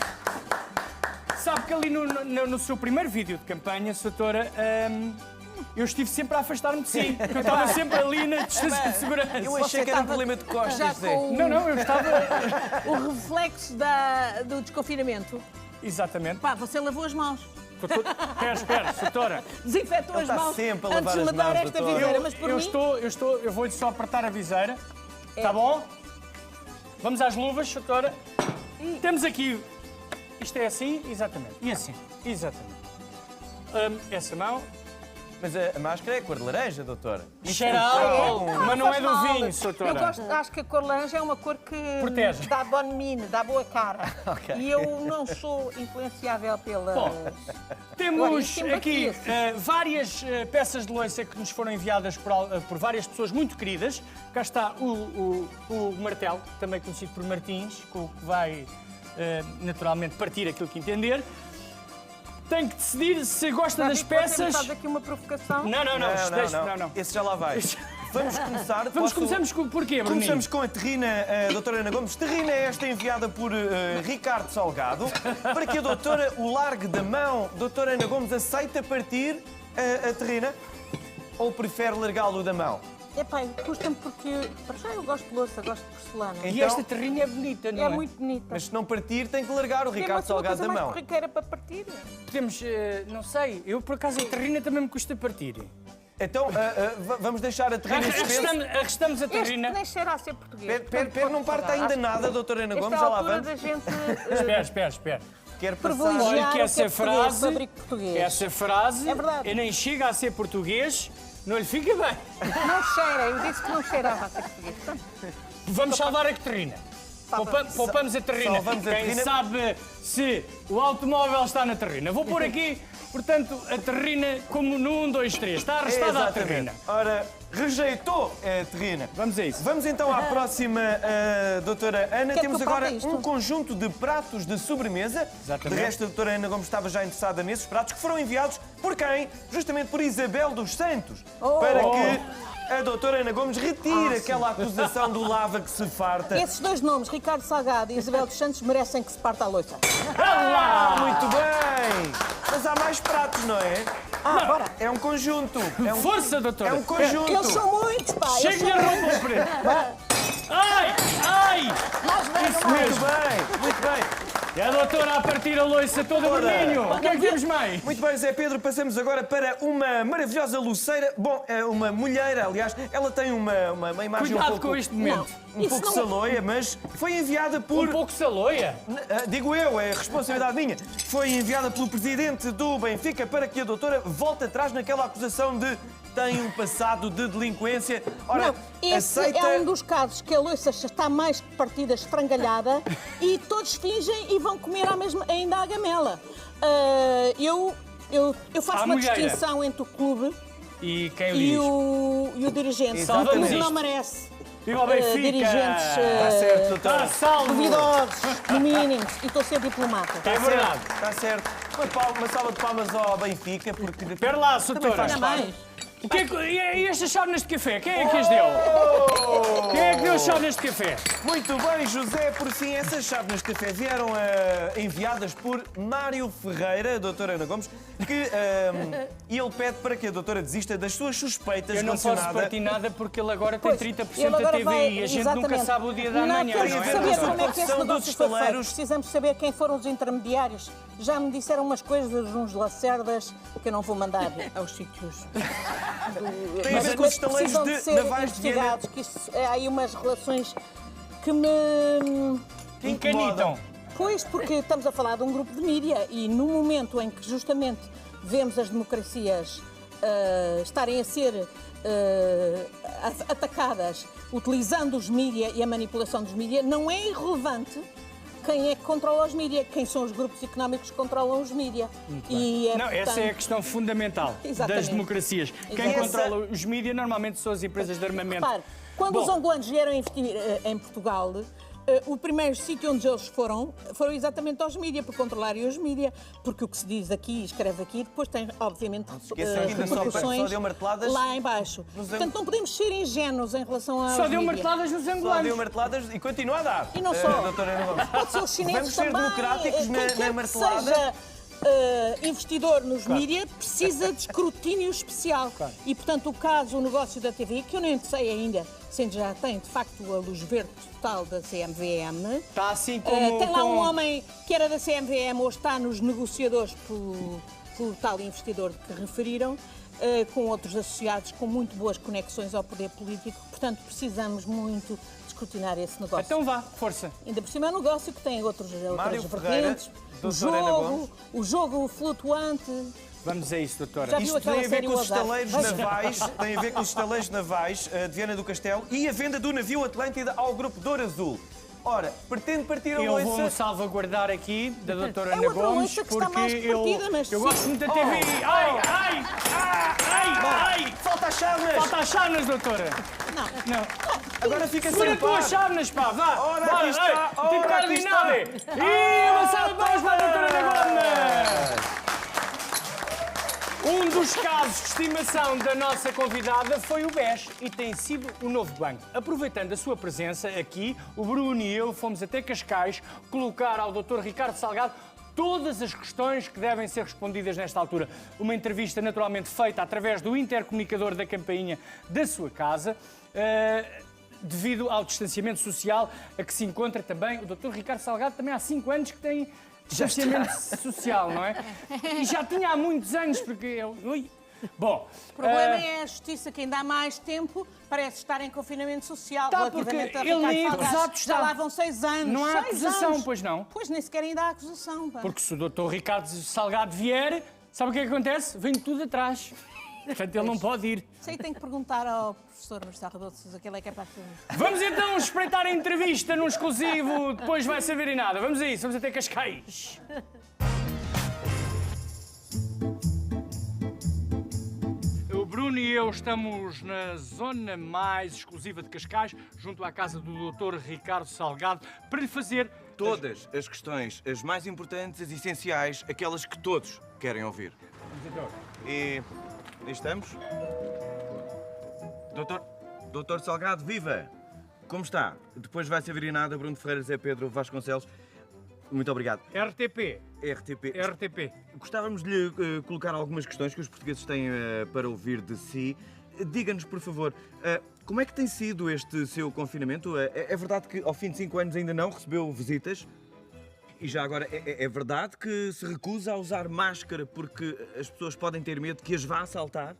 Sabe que ali no seu primeiro vídeo de campanha, Soutora, eu estive sempre a afastar-me de si. Eu estava sempre ali na distância de segurança. Eu achei que era um problema de costas, Já Zé. com Não, eu estava... o reflexo do desconfinamento. Exatamente. Pá, você lavou as mãos. Espera, Soutora. Desinfetou as está mãos sempre a lavar antes de as me dar mãos, esta doutor. viseira, mas por mim... Eu vou-lhe só apertar a viseira. Tá bom? Vamos às luvas, Soutora. Temos aqui... Isto é assim, exatamente. E assim, exatamente. Essa mão Mas a máscara é cor de laranja, doutora. cheira a álcool, mas não é do Faz mal. vinho, Eu Soutora. acho que a cor laranja é uma cor que Protege. dá bonne mine, dá boa cara. Ok. E eu não sou influenciável pela... Bom, Olha, Temos isto tem aqui bacia. várias peças de louça que nos foram enviadas por várias pessoas muito queridas. Cá está o martelo, também conhecido por Martins, com o que vai naturalmente partir aquilo que entender. Tem que decidir se gosta das peças. Faz aqui uma provocação. Não. Esse já lá vai. Vamos começar. Começamos com porquê, Bruninho? Começamos com a terrina, doutora Ana Gomes. Terrina esta enviada por Ricardo Salgado, para que a doutora o largue da mão. Doutora Ana Gomes, aceita partir a terrina ou prefere largá-lo da mão? Epá, custa-me porque, para já eu gosto de louça, gosto de porcelana. E Então- esta terrinha é bonita, não é? É muito bonita. Mas se não partir, tem que largar o Ricardo Salgado da mais mão. corriqueira para partir. Podemos, não sei, eu por acaso a terrina também me custa partir. Então, vamos deixar a terrina em suspenso. Arrestamos a Este terrina. nem cheira a ser português. Pera, não parte ainda nada, doutora Ana Gomes, já lá vamos. Da gente Espera. Quer privilegiar passar... Olha que o essa é português, frase, fabrico português. essa frase, É verdade. eu nem chega a ser português, não lhe fica bem. Não cheira, eu disse que não cheirava a ser português. Portanto, Vamos salvar a terrina. Poupamos a terrina. Salvamos a Quem terrina. sabe se o automóvel está na terrina. Vou pôr aqui, portanto, a terrina como no 1, 2, 3. Está arrestada a terrina. Ora, rejeitou a terrina. Vamos a isso. Vamos então à próxima, doutora Ana. Quer Temos que eu agora parta isto? um conjunto de pratos de sobremesa. Exatamente. De resto, a doutora Ana Gomes estava já interessada nesses pratos, que foram enviados por quem? Justamente por Isabel dos Santos. Para que a doutora Ana Gomes retire aquela acusação do lava que se farta. esses dois nomes, Ricardo Salgado e Isabel dos Santos, merecem que se parta a louça. Ah, muito bem! Mas há mais pratos, não é? Bora. É um conjunto. É um, Força, doutora. é um conjunto. Eles são muitos, pá. Eles Chega-lhe são a roupa preta. Ai! mais velhos. Isso Muito mesmo. bem, muito bem. E a doutora a partir a louça toda vermelho. O que é que temos mais? Muito bem, Zé Pedro, passamos agora para uma maravilhosa luceira. Bom, é uma mulheira, aliás, ela tem uma imagem Cuidado um pouco, com este momento. um pouco saloia, mas foi enviada por... Um pouco saloia. Digo eu, é responsabilidade minha. Foi enviada pelo presidente do Benfica para que a doutora volte atrás naquela acusação de tem um passado de delinquência. Ora, Não, esse aceita... é um dos casos que a louça está mais partida, esfrangalhada, e todos fingem e vão comer ainda a gamela. Eu faço À uma mulheira. distinção entre o clube E quem o e diz? o dirigente. Exatamente. O clube não merece Viva o Benfica! dirigentes Está certo, doutora. Está salvo! duvidosos, no mínimo, e estou a ser diplomata. É verdade. Está certo. Uma salva de palmas ao Benfica, porque... Espera lá, doutora. Ainda mais. O que é que, e estas chávenas de café? Quem é que as deu? Quem é que deu as chávenas de café? Muito bem, José, por fim, essas chávenas de café vieram enviadas por Mário Ferreira, a doutora Ana Gomes, e ele pede para que a doutora desista das suas suspeitas Eu não posso relacionadas... partir nada porque ele agora tem Pois, 30% ele da agora TVI vai- e a gente nunca exatamente. sabe o dia da Não, manhã, temos não que é? saber Tem a ver com a como é que esse corrupção negócio dos foi feito. estaleiros. Precisamos saber quem foram os intermediários. Já me disseram umas coisas, uns lacerdas, que eu não vou mandar aos sítios. Tem a ver com os estaleiros precisam de ser Navais de Viana. investigados, que há aí umas relações que me... Encanitam. Pois, porque estamos a falar de um grupo de mídia e no momento em que justamente vemos as democracias estarem a ser atacadas utilizando os mídia e a manipulação dos mídia, não é irrelevante quem é que controla os mídia, quem são os grupos económicos que controlam os mídia. E Não, essa é a portanto, questão fundamental Exatamente. das democracias. Quem Exatamente. controla os mídias normalmente são as empresas de armamento. repare, quando Bom. os angolanos vieram investir em Portugal, O primeiro sítio onde eles foram exatamente aos mídia, para controlarem os mídia, porque o que se diz aqui e escreve aqui, depois tem, obviamente, esqueçam que ainda só repercussões deu marteladas lá em baixo. Portanto, não podemos ser ingênuos em relação aos Só deu mídia. marteladas nos Só angolanos. deu marteladas e continua a dar. E não só. Doutora Ana Gomes. Pode ser os chineses Vamos ser também. democráticos Quem quer na que martelada. seja investidor nos mídia precisa de escrutínio especial. E, portanto, o caso, o negócio da TV, que eu nem sei ainda, sendo já tem, de facto, a luz verde total da CMVM. Está assim como... Tem lá um como- homem que era da CMVM ou está nos negociadores pelo tal investidor que referiram, com outros associados com muito boas conexões ao poder político. Portanto, precisamos muito de escrutinar esse negócio. Então vá, força. Ainda por cima é um negócio que tem outras Mário vertentes. Ferreira, doutora Ana Gomes. O jogo flutuante. Vamos a isso, doutora. Já viu Isto aquela tem a ver série com os O Azar? estaleiros Vai- navais, tem a ver com os estaleiros navais de Viana do Castelo e a venda do navio Atlântida ao grupo Douro Azul. Ora, pretende partir a Eu vou-me loiça... salvaguardar aqui da doutora É Ana outra Gomes, loiça que está porque mais partida, mas eu sim. gosto muito da TV. Ai! Falta as chaves! Falta as chávenas, doutora. Não. Agora fica Segura sem as tuas par. chávenas, pá, vá. Ora, Bora, aqui está, ei, ora, tipo aqui cardinale. está. E uma salva de palmas para a doutora Ana Gomes. Um dos casos de estimação da nossa convidada foi o BES e tem sido o novo banco. Aproveitando a sua presença aqui, o Bruno e eu fomos até Cascais colocar ao Dr. Ricardo Salgado todas as questões que devem ser respondidas nesta altura. Uma entrevista naturalmente feita através do intercomunicador da campainha da sua casa, devido ao distanciamento social a que se encontra também o Dr. Ricardo Salgado, também há 5 anos que tem distanciamento social, não é? E já tinha há muitos anos, porque eu... Ui. Bom, O problema é a justiça que ainda há mais tempo parece estar em confinamento social. Tá, relativamente porque a ele nem Ricardo Salgado. acusado está. Já lá vão 6 anos. Não há 6 acusação, anos. pois não? Pois nem sequer ainda há acusação. Pá. porque se o Dr. Ricardo Salgado vier, sabe o que é que acontece? Vem tudo atrás. Portanto, ele não pode ir. Sei que tenho que perguntar ao professor Marcelo Rebelo de Sousa, que ele é capaz de... Vamos então espreitar a entrevista no exclusivo, depois vai saber em nada. Vamos a isso, vamos até Cascais. O Bruno e eu estamos na zona mais exclusiva de Cascais, junto à casa do Dr. Ricardo Salgado, para lhe fazer... Todas as questões, as mais importantes, as essenciais, aquelas que todos querem ouvir. E estamos? Doutor Salgado, viva! Como está? Depois vai ser virinada Bruno Ferreira, Zé Pedro Vasconcelos. Muito obrigado. RTP. RTP. Gostávamos de lhe colocar algumas questões que os portugueses têm para ouvir de si. Diga-nos, por favor, como é que tem sido este seu confinamento? É verdade que ao fim de 5 anos ainda não recebeu visitas? E já agora, é verdade que se recusa a usar máscara porque as pessoas podem ter medo que as vá assaltar?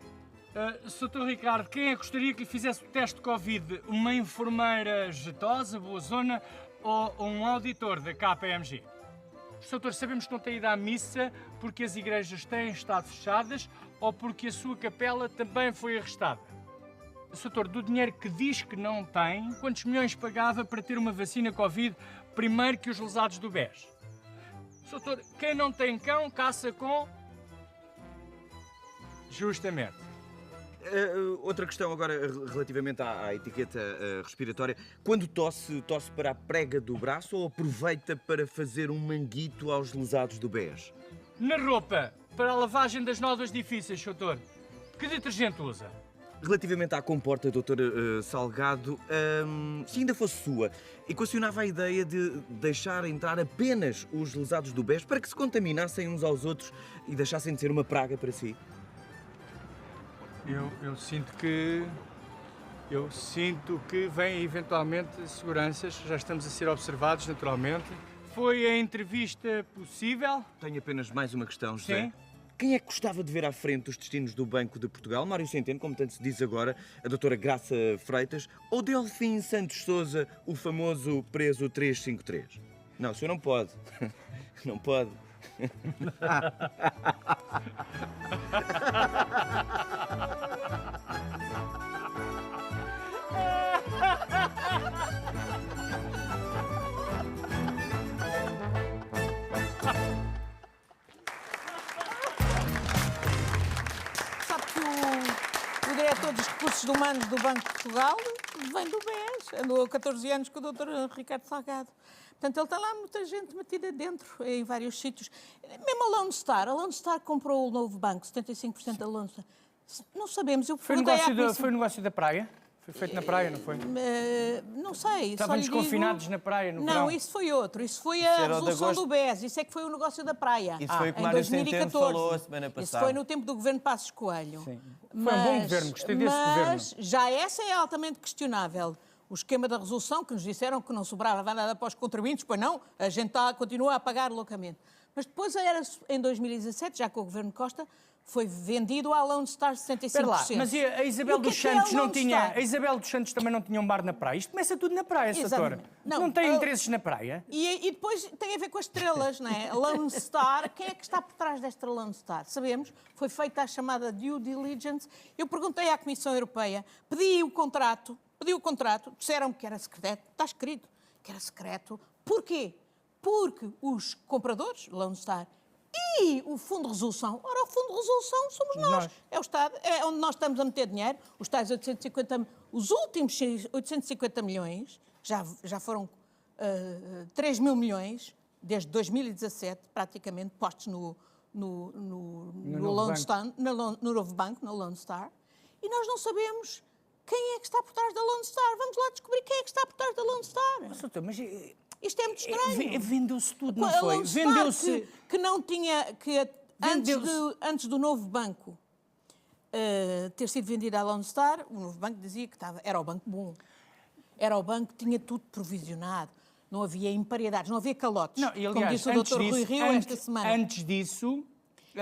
Sr. Ricardo, quem é que gostaria que lhe fizesse o teste de Covid? Uma enfermeira jetosa, boa zona, ou um auditor da KPMG? Doutor, sabemos que não tem ido à missa porque as igrejas têm estado fechadas ou porque a sua capela também foi arrestada. Doutor, do dinheiro que diz que não tem, quantos milhões pagava para ter uma vacina Covid primeiro que os lesados do BES? Doutor, quem não tem cão, caça com... Justamente. Outra questão agora relativamente à etiqueta respiratória. Quando tosse para a prega do braço ou aproveita para fazer um manguito aos lesados do BES? Na roupa, para a lavagem das nódoas difíceis, doutor, que detergente usa? Relativamente à comporta, doutor Salgado, se ainda fosse sua, equacionava a ideia de deixar entrar apenas os lesados do BES para que se contaminassem uns aos outros e deixassem de ser uma praga para si? Eu sinto que vem eventualmente seguranças, já estamos a ser observados naturalmente. Foi a entrevista possível? Tenho apenas mais uma questão, José. Sim. Quem é que gostava de ver à frente os destinos do Banco de Portugal? Mário Centeno, como tanto se diz agora, a doutora Graça Freitas, ou Delfim Santos Sousa, o famoso preso 353? Não, o senhor não pode. Não pode. Sabe que o diretor dos recursos humanos do Banco de Portugal vem do BES. andou há 14 anos com o Dr. Ricardo Salgado. Portanto, ele está lá, muita gente metida dentro, em vários sítios. Mesmo a Lone Star comprou o novo banco, 75% da Lone Star. Não sabemos, eu Foi perguntei à negócio, Comissão. foi negócio da praia? Foi feito na praia, não foi? Não sei. Estávamos só lhe digo- confinados na praia, no Não, verão. isso foi outro. Isso foi Isso a era o de resolução agosto. do BES. Isso é que foi o negócio da praia. Isso foi o que em Mário Centeno 2014. falou a semana Isso passada. foi no tempo do governo Passos Coelho. Sim. Foi um bom governo, gostei desse governo. Mas já essa é altamente questionável. O esquema da resolução, que nos disseram que não sobrava nada para os contribuintes, pois não, a gente continua a pagar loucamente. Mas depois, era em 2017, já com o governo Costa, foi vendido à Lone Star 65%. Espera lá, mas e a Isabel E o que dos é que é a Santos não Lone tinha... Star? A Isabel dos Santos também não tinha um bar na praia. Isto começa tudo na praia, Satora. Exatamente. Não tem interesses na praia? E depois tem a ver com as estrelas, não é? A Lone Star, quem é que está por trás desta Lone Star? Sabemos, foi feita a chamada due diligence. Eu perguntei à Comissão Europeia, pedi o contrato, disseram-me que era secreto, está escrito que era secreto. Porquê? Porque os compradores, Lone Star, e o Fundo de Resolução, ora, o Fundo de Resolução somos nós. É o Estado, é onde nós estamos a meter dinheiro, os tais 850, os últimos 850 milhões, já foram 3 mil milhões, desde 2017, praticamente, postos no Lone Star, no novo banco, na Lone Star, e nós não sabemos quem é que está por trás da Lone Star. Vamos lá descobrir quem é que está por trás da Lone Star. Satora, mas... Isto é muito estranho. Vendeu-se tudo, não A foi? Lone Star Vendeu-se... que não tinha... Antes do novo banco ter sido vendido à Lone Star, o novo banco dizia que era o banco bom. Era o banco que tinha tudo provisionado. Não havia impariedades, não havia calotes. Não, e, aliás, como disse o Dr. Rui Rio esta semana. Antes disso...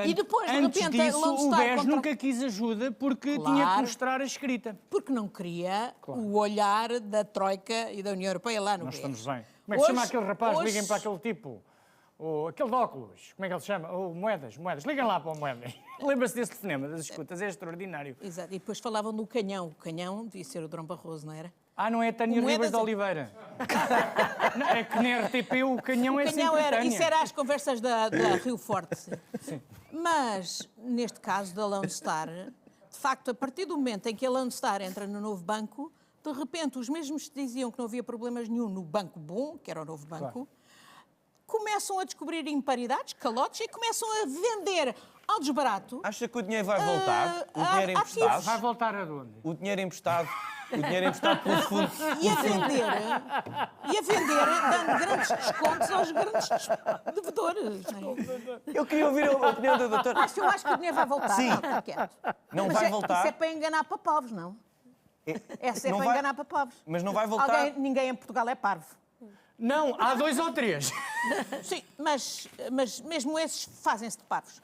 E depois, de antes repente, a disso, Lone o Star BES nunca quis ajuda porque tinha que mostrar a escrita. Porque não queria o olhar da Troika e da União Europeia lá no Nós BES. estamos bem. Como é que se chama aquele rapaz? Liguem para aquele tipo. Aquele de óculos. Como é que ele se chama? Moedas. Liguem lá para o Moedas. Lembra-se desse telefonema das escutas. É extraordinário. Exato. E depois falavam do Canhão. O Canhão devia ser o Drão Barroso, não era? Não é a Tânia O Moedas Ribas de Oliveira. Não, é que na RTP o Canhão é sempre a Tânia. Isso era as conversas da Rio Forte. Sim. Mas, neste caso da Lone Star, de facto, a partir do momento em que a Lone Star entra no novo banco, de repente, os mesmos que diziam que não havia problemas nenhum no banco bom, que era o novo banco, começam a descobrir imparidades, calotes, e começam a vender ao desbarato. Acha que o dinheiro vai voltar? O dinheiro ativos. emprestado? Vai voltar aonde? O dinheiro emprestado pelo fundo. E a vender, dando grandes descontos aos grandes devedores. Não é? Eu queria ouvir a opinião da doutora. Eu acho que o dinheiro vai voltar. Sim. Não, está quieto. Não Mas vai voltar? Isso é para enganar papavos, não? Essa é Não para vai- enganar papavos. Mas não vai voltar? Ninguém em Portugal é parvo. Não, há 2 ou 3. Sim, mas mesmo esses fazem-se de parvos.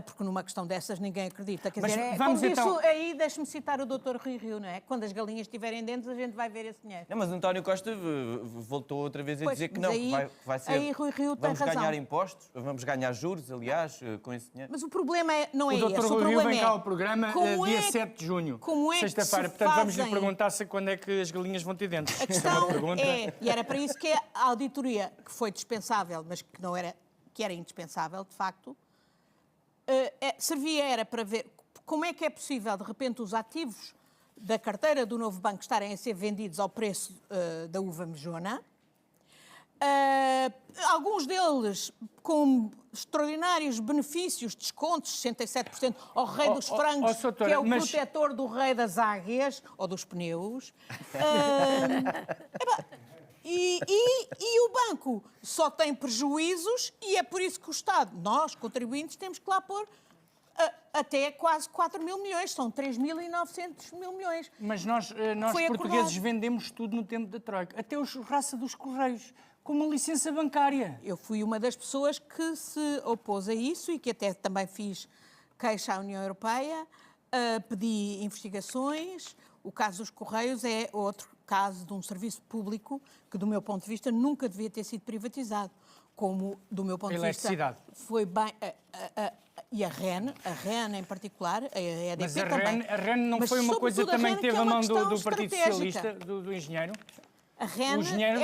Porque numa questão dessas ninguém acredita. Quer Mas dizer, vamos como então- disse, aí deixe-me citar o Dr. Rui Rio, não é? Quando as galinhas estiverem dentro, a gente vai ver esse dinheiro. Não, mas António Costa voltou outra vez a Pois, dizer que mas não, aí- que vai ser... aí Rui Rio tem vamos razão. ganhar impostos, vamos ganhar juros, aliás, com esse dinheiro. Mas o problema não é O esse. Dr. O Rui Rio problema vem cá é ao programa como dia é- 7 de junho, como é que sexta-feira. se Portanto, vamos lhe fazem- perguntar quando é que as galinhas vão ter dentro. A questão é, e era para isso que a auditoria, que foi dispensável, mas que não era, que era indispensável, de facto, era para ver como é que é possível, de repente, os ativos da carteira do novo banco estarem a ser vendidos ao preço da uva mejona. Alguns deles com extraordinários benefícios, descontos, 67% ao rei dos frangos, doutora, que é o mas- protetor do rei das águias ou dos pneus. E o banco só tem prejuízos e é por isso que o Estado, nós, contribuintes, temos que lá pôr até quase 4 mil milhões, são 3.900 mil milhões. Mas nós Foi portugueses acordado. vendemos tudo no tempo da Troika, até os raça dos Correios, com uma licença bancária. Eu fui uma das pessoas que se opôs a isso e que até também fiz queixa à União Europeia, pedi investigações. O caso dos Correios é outro caso de um serviço público que, do meu ponto de vista, nunca devia ter sido privatizado. Como, do meu ponto de vista, Eletricidade. foi bem... e a REN em particular, a EDP Mas a também. REN não Mas, foi uma coisa que sobretudo, a também REN, teve que é a uma mão do questão Partido estratégica. Socialista, do engenheiro? A REN O engenheiro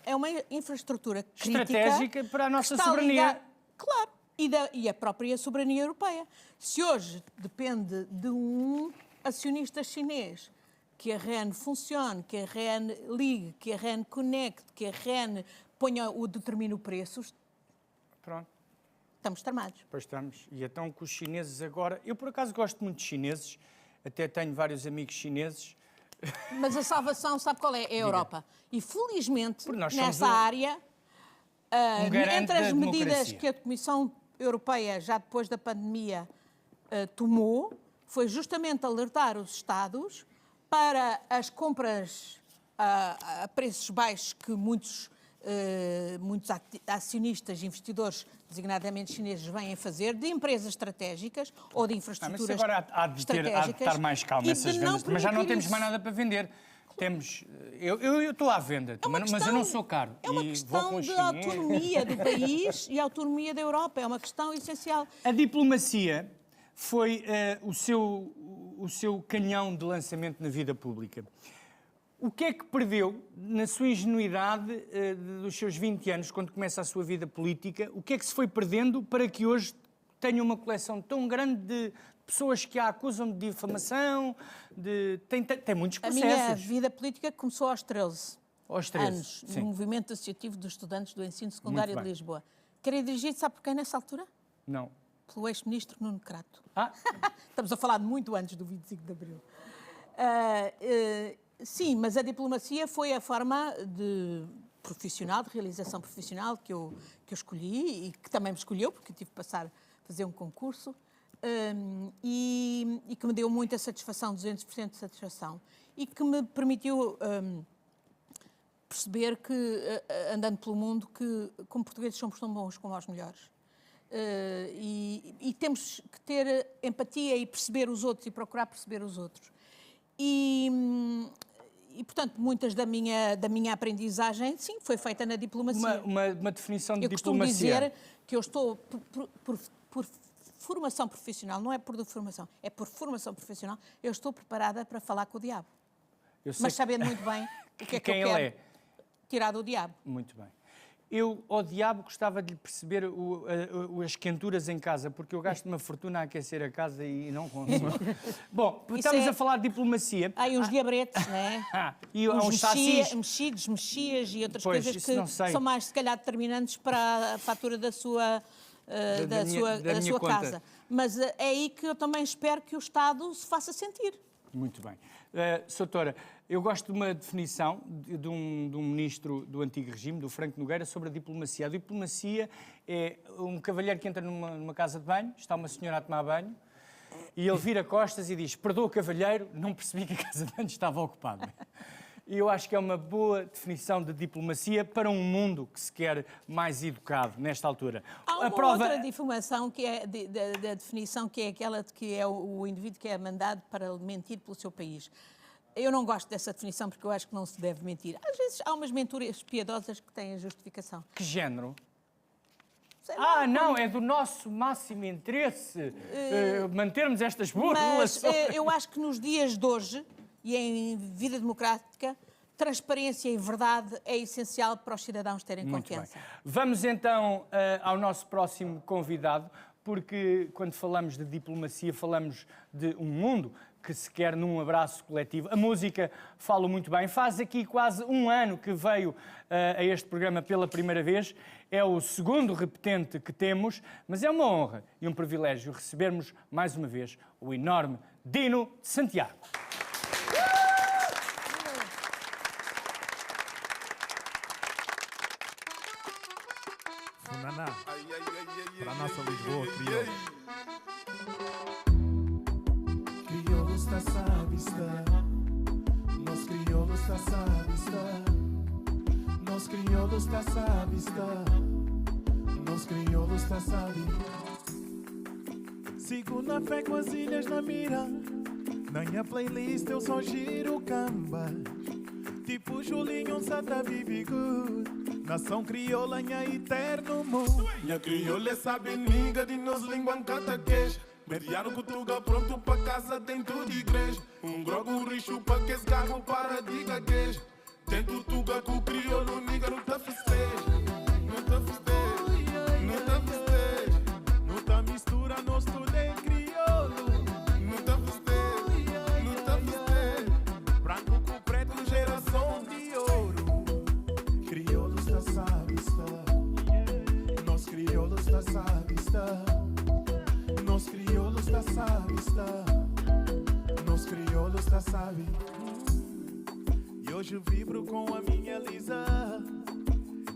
é uma infraestrutura crítica Estratégica para a nossa que está soberania. ligada- claro, e a própria soberania europeia. Se hoje depende de um acionista chinês que a REN funcione, que a REN ligue, que a REN conecte, que a REN determine o preço, Pronto, estamos tramados. pois estamos. E então com os chineses agora... Eu, por acaso, gosto muito de chineses. Até tenho vários amigos chineses. Mas a salvação, sabe qual é? É a Europa. E, felizmente, Porque nós somos nessa área, garante entre as da medidas democracia. que a Comissão Europeia, já depois da pandemia, tomou, foi justamente alertar os Estados para as compras a preços baixos que muitos acionistas, investidores, designadamente chineses, vêm a fazer, de empresas estratégicas ou de Mas infraestruturas agora há de estar mais calma essas vendas. Mas já não temos mais nada para vender. Temos... Eu estou à venda, mas eu não sou caro. É uma E vou questão com os de chineses. autonomia do país e autonomia da Europa. É uma questão essencial. A diplomacia foi o seu canhão de lançamento na vida pública. O que é que perdeu na sua ingenuidade dos seus 20 anos, quando começa a sua vida política? O que é que se foi perdendo para que hoje tenha uma coleção tão grande de pessoas que a acusam de difamação? Tem muitos A processos. minha vida política começou aos 13 Aos 13, anos, sim. no Movimento Associativo dos Estudantes do Ensino Secundário Muito de bem. Lisboa. Queria dirigir, sabe por quem nessa altura? Não. Pelo ex-ministro Nuno Crato. Ah, Estamos a falar de muito antes do 25 de Abril. Sim, mas a diplomacia foi a forma de realização profissional que eu escolhi e que também me escolheu, porque eu tive que passar a fazer um concurso e que me deu muita satisfação, 200% de satisfação, e que me permitiu perceber que, andando pelo mundo, que como portugueses somos tão bons como os melhores. E temos que ter empatia e perceber os outros e procurar perceber os outros. E portanto, muitas da minha aprendizagem, sim, foi feita na diplomacia. uma definição de Eu costumo diplomacia. dizer que eu estou, por formação profissional, não é por deformação, é por formação profissional, eu estou preparada para falar com o diabo. Eu sei Mas sabendo muito bem o que é que quem eu ele quero tirar do diabo. Muito bem. Eu, ao diabo, gostava de lhe perceber as quenturas em casa, porque eu gasto uma fortuna a aquecer a casa e não consigo. Bom, estamos a falar de diplomacia. Há aí uns diabretes, não é? E há uns sacis. Mexidas e outras Pois, coisas isso não que sei. são mais, se calhar, determinantes para a fatura da sua, Da minha sua conta. casa. Mas é aí que eu também espero que o Estado se faça sentir. Muito bem. Soutora, eu gosto de uma definição de um ministro do antigo regime, do Franco Nogueira, sobre a diplomacia. A diplomacia é um cavalheiro que entra numa casa de banho, está uma senhora a tomar banho, e ele vira costas e diz: perdoa, cavalheiro, não percebi que a casa de banho estava ocupada. E eu acho que é uma boa definição de diplomacia para um mundo que se quer mais educado nesta altura. Há uma outra difamação que é da definição, que é aquela de que é o indivíduo que é mandado para mentir pelo seu país. Eu não gosto dessa definição porque eu acho que não se deve mentir. Às vezes há umas mentiras piedosas que têm a justificação. Que género? Sei lá, Não, é do nosso máximo interesse mantermos estas boas mas relações. eu acho que nos dias de hoje, e em vida democrática, transparência e verdade é essencial para os cidadãos terem Muito confiança. bem. Vamos então ao nosso próximo convidado, porque quando falamos de diplomacia falamos de um mundo que se quer num abraço coletivo. A música fala muito bem. Faz aqui quase um ano que veio a este programa pela primeira vez. É o segundo repetente que temos, mas é uma honra e um privilégio recebermos mais uma vez o enorme Dino de Santiago. Funaná, para nossa Lisboa, crioulo. Crioulo está à vista, nós crioulos está à vista, nós crioulos está à vista, nós crioulos está à vista. Sigo na fé com as ilhas na mira, na minha playlist eu só giro cambas, tipo Julinho Santa Vivi Good. Nação crioula, nha eterno mundo. Nha crioula sabe niga de nos língua em cataqueja. Mediano cutuga pronto pra casa dentro de igreja. Um grogo, um richo pra que esse carro para de gagueja. Dentro tuga com o crioulo, niga não tá festeja. Não tá festeja, não tá festeja. Não tá mistura, nós tudo é crioulo. Não tá festeja, não tá festeja. Pra vista. Nós crioulos tá sabe. E hoje vibro com a minha Lisa.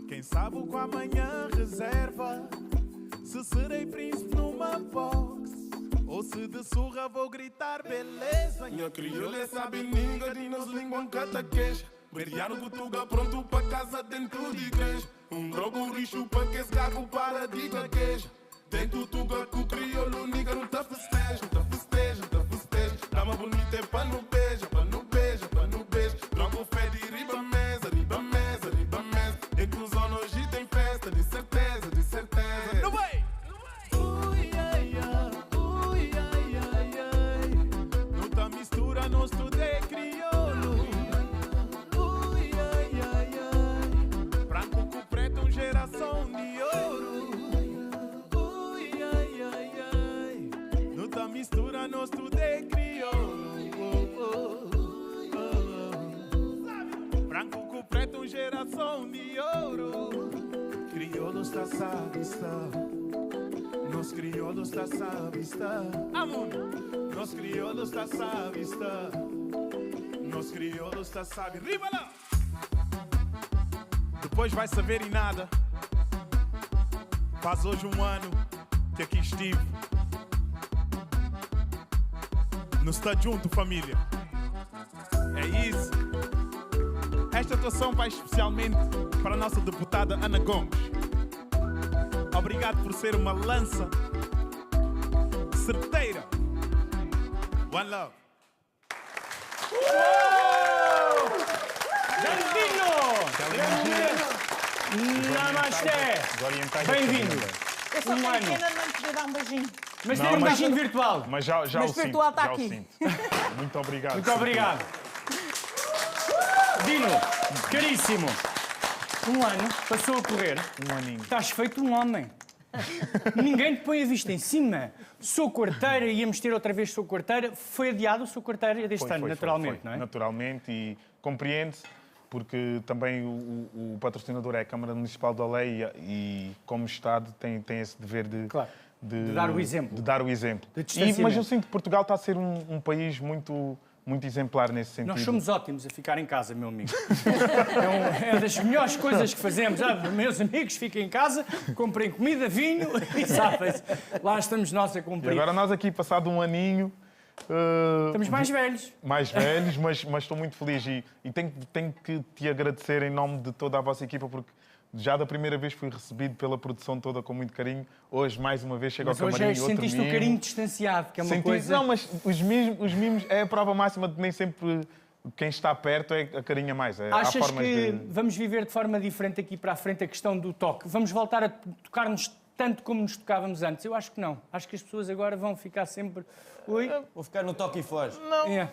Quem sabe o que amanhã reserva. Se serei príncipe numa box ou se de surra vou gritar beleza. Minha crioula sabe ninga de nos língua cataqueja. Beriano Gutuga pronto pra casa dentro de igreja. Drogo, um lixo pra que esse carro para de gagueja. Dentro Tuga com crioulo, niga não tá festeja. Não tá festeja, não tá festeja. Dama bonita é pra não beija, pra não beija, pra não beija. Drogo fé de riba mesa, riba mesa, riba mesa. Inclusão hoje tem festa, de certeza, de certeza. Não vai! Ui, ai, ai, ui, ai, ai, ai. Não tá mistura, nós tudo é crioulo. Ui, ai, ai, ai. Branco com preto, geração de ouro. Ui, ai, ai, ai. Não tá mistura, nós tudo é crioulo. Branco com preto, geração de ouro. Crioulos tá sabe, está. Nos crioulos tá sabe, está. Amor. Nos crioulos tá sabe, está. Nos crioulos tá sabe. Riba lá! Depois vai saber em nada. Faz hoje um ano que aqui estive. Não está junto, família. É isso. Esta atuação vai especialmente para a nossa deputada Ana Gomes. Obrigado por ser uma lança certeira. One love. Dandino! Namasté! Bem-vindo! Eu só Um tenho ano. pena de não poder dar um beijinho. Mas tem um beijinho virtual. Mas já Mas o sinto, virtual está já o aqui. sinto. Muito obrigado. Muito obrigado. Dino, caríssimo, um ano passou a correr. Um aninho. Estás feito um homem. Ninguém te põe a vista em cima. Sou quarteira, íamos ter outra vez sou quarteira. Foi adiado o sou quarteira deste ano, naturalmente, não é? Naturalmente, e compreende-se, porque também o patrocinador é a Câmara Municipal de Oleia e, como Estado, tem esse dever de... Claro. De dar o exemplo. De dar o exemplo. De distanciamento. Mas eu sinto que Portugal está a ser um país muito exemplar nesse sentido. Nós somos ótimos a ficar em casa, meu amigo. É das melhores coisas que fazemos. Meus amigos, fiquem em casa, comprem comida, vinho e sabem-se. Lá estamos nós a E cumprir. agora nós aqui, passado um aninho... Estamos mais velhos. Mais velhos, mas estou muito feliz e tenho que te agradecer em nome de toda a vossa equipa, porque já da primeira vez fui recebido pela produção toda com muito carinho. Hoje, mais uma vez, chego Mas ao hoje camarim e outro sentiste mimo. o carinho distanciado, que é uma coisa... Não, mas os mimos é a prova máxima de nem sempre quem está perto é a carinha mais. Há Achas formas que de... vamos viver de forma diferente aqui para a frente a questão do toque? Vamos voltar a tocar-nos tanto como nos tocávamos antes? Eu acho que não. Acho que as pessoas agora vão ficar sempre... Ui. Vou ficar no toque e foge. Não, É.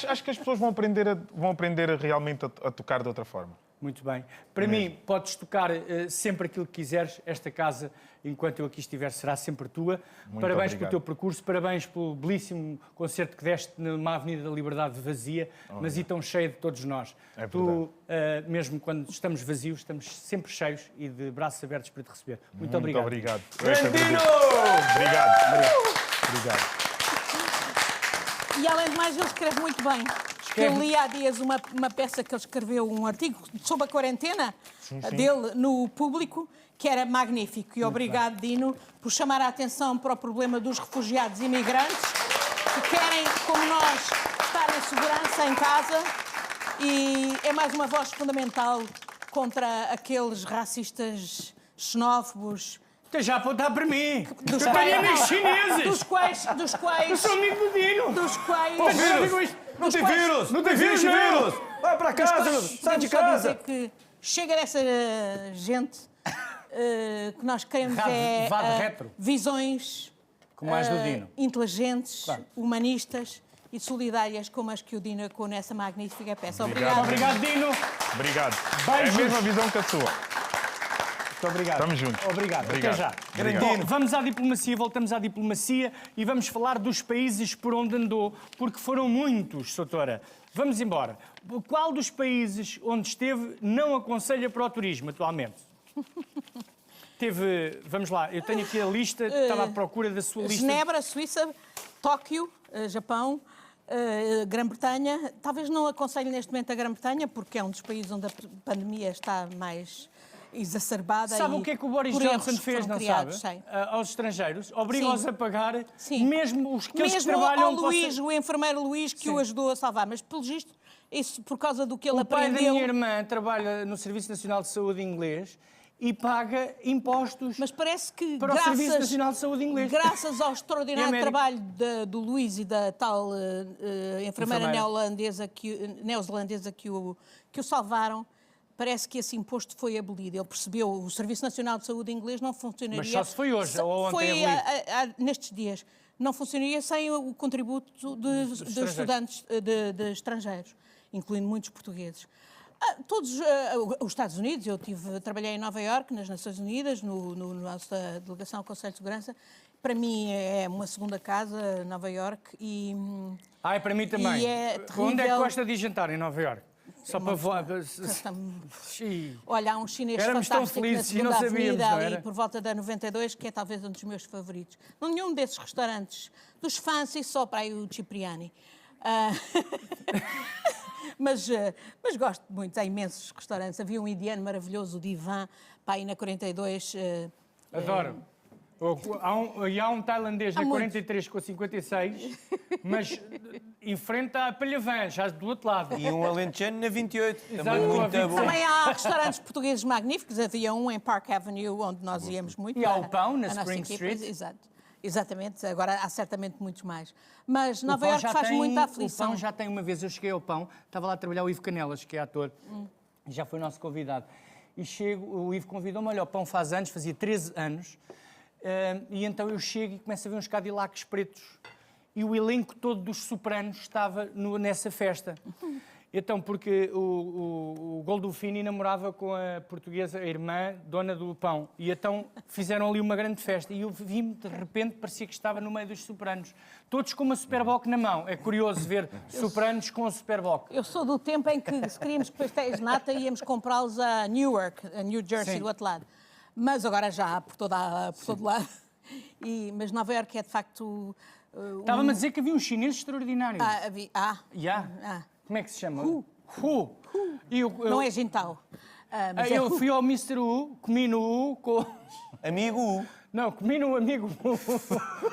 acho que as pessoas vão aprender realmente a tocar de outra forma. Muito bem. Para mim, podes tocar sempre aquilo que quiseres. Esta casa, enquanto eu aqui estiver, será sempre tua. Muito Parabéns obrigado. pelo teu percurso, parabéns pelo belíssimo concerto que deste numa Avenida da Liberdade vazia, mas e tão cheia de todos nós. É Tu, mesmo quando estamos vazios, estamos sempre cheios e de braços abertos para te receber. Muito obrigado. Obrigado. Grandino! Obrigado. E além de mais, ele escreve muito bem. Eu li há dias uma peça que ele escreveu, um artigo sobre a quarentena dele no Público, que era magnífico. E obrigado, Dino, por chamar a atenção para o problema dos refugiados e imigrantes que querem, como nós, estar em segurança em casa. E é mais uma voz fundamental contra aqueles racistas xenófobos. Esteja a apontar para mim. Dos Eu tenho amigos chineses. Dos quais... Eu sou amigo do Dino. Dos quais... Não tem vírus! Não tem vírus, não! Vai para casa! Sai de Só casa! dizer que chega dessa gente que nós queremos é Vá de retro. visões Como as do Dino. inteligentes, Claro. humanistas e solidárias como as que o Dino ecou nessa magnífica peça. Obrigado. Obrigado, Dino. Obrigado. Beijos. É a mesma visão que a sua. Muito obrigado. Estamos juntos. Obrigado. Obrigado. Até já. Obrigado. Bom, vamos à diplomacia, voltamos à diplomacia e vamos falar dos países por onde andou, porque foram muitos, Soutora. Vamos embora. Qual dos países onde esteve não aconselha para o turismo atualmente? Teve, vamos lá, eu tenho aqui a lista, estava à procura da sua lista. Genebra, Suíça, Tóquio, Japão, Grã-Bretanha. Talvez não aconselhe neste momento a Grã-Bretanha, porque é um dos países onde a pandemia está mais exacerbada. Sabe o que é que o Boris Johnson fez, não sabe? Aos estrangeiros? Obrigou-os a pagar, mesmo os que eles trabalham... Mesmo ao Luís, o enfermeiro Luís, que o ajudou a salvar. Mas, pelo visto, isso por causa do que ele aprendeu... O pai da minha irmã trabalha no Serviço Nacional de Saúde inglês e paga impostos Mas parece que, para o Serviço Nacional de Saúde inglês. Graças ao extraordinário trabalho do Luís e da tal enfermeira neozelandesa que o salvaram, parece que esse imposto foi abolido. Ele percebeu, o Serviço Nacional de Saúde inglês não funcionaria... Mas só se foi hoje ou ontem foi nestes dias. Não funcionaria sem o contributo de estudantes de estrangeiros, incluindo muitos portugueses. Todos os Estados Unidos, trabalhei em Nova Iorque, nas Nações Unidas, no nossa delegação ao Conselho de Segurança. Para mim é uma segunda casa, Nova Iorque. É para mim também. E é terrível. Onde é que gosta de ir jantar em Nova Iorque? Só para voar. Olha, há um chinês éramos tão fantástico felizes na e não Segunda sabíamos, Avenida, não ali era? por volta da 92, que é talvez um dos meus favoritos. Não nenhum desses restaurantes dos fancy, só para aí o Cipriani. Mas gosto muito, há imensos restaurantes. Havia um indiano maravilhoso, o Divan, para aí na 42. Adoro. Há um tailandês na 43 com a 56, mas enfrenta a Palhavã, já do outro lado. E um alentejano na 28. Exato, Também muito bom. Também há restaurantes portugueses magníficos. Havia um em Park Avenue, onde nós íamos muito. E há o Pão, na a nossa Spring equipa. Street. Exato. Exatamente, agora há certamente muitos mais. Mas Nova Iorque faz muita aflição. O Pão já tem uma vez, eu cheguei ao Pão, estava lá a trabalhar o Ivo Canelas, que é ator, já foi nosso convidado. E chego, o Ivo convidou-me, olha, o Pão faz anos, fazia 13 anos, e então eu chego e começo a ver uns Cadillacs pretos. E o elenco todo dos Sopranos estava nessa festa. Então, porque o Goldolfini namorava com a portuguesa, a irmã, dona do Pão. E então fizeram ali uma grande festa. E eu vi-me, de repente, parecia que estava no meio dos Sopranos. Todos com uma Superboc na mão. É curioso ver Sopranos com a Superboc. Eu sou do tempo em que, se queríamos pastéis de nata, íamos comprá-los a Newark, a New Jersey, do outro lado. Mas agora já há por todo lado. Mas Nova Iorque é, de facto... Estava-me a dizer que havia um chinês extraordinário. Como é que se chama? Hu. Não é Jintao. Eu fui ao Mr. Hu, comi no Hu com... Amigo Hu. Não, comi no amigo Hu,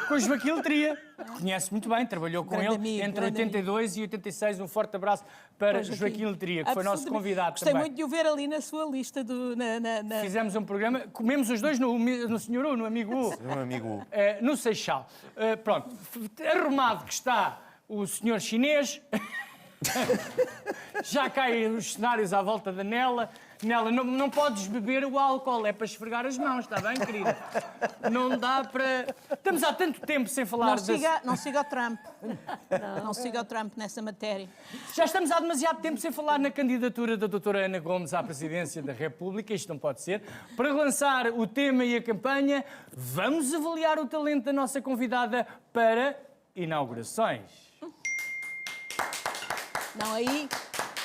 com o Joaquim Letria. Conhece muito bem, trabalhou com ele entre 82 e 86. Um forte abraço para Joaquim Letria, que foi nosso convidado Gostei também. muito de o ver ali na sua lista. Fizemos um programa, comemos os dois no Sr. Hu, no amigo Hu. No amigo Hu. No Seixal. Pronto, arrumado que está o senhor chinês... Já caem os cenários à volta da Nela. Nela, não podes beber o álcool, é para esfregar as mãos, está bem, querida? Não dá para... Estamos há tanto tempo sem falar Não siga o Trump. Não siga o Trump nessa matéria. Já estamos há demasiado tempo sem falar na candidatura da doutora Ana Gomes à presidência da República, isto não pode ser. Para lançar o tema e a campanha, vamos avaliar o talento da nossa convidada para inaugurações. Não, aí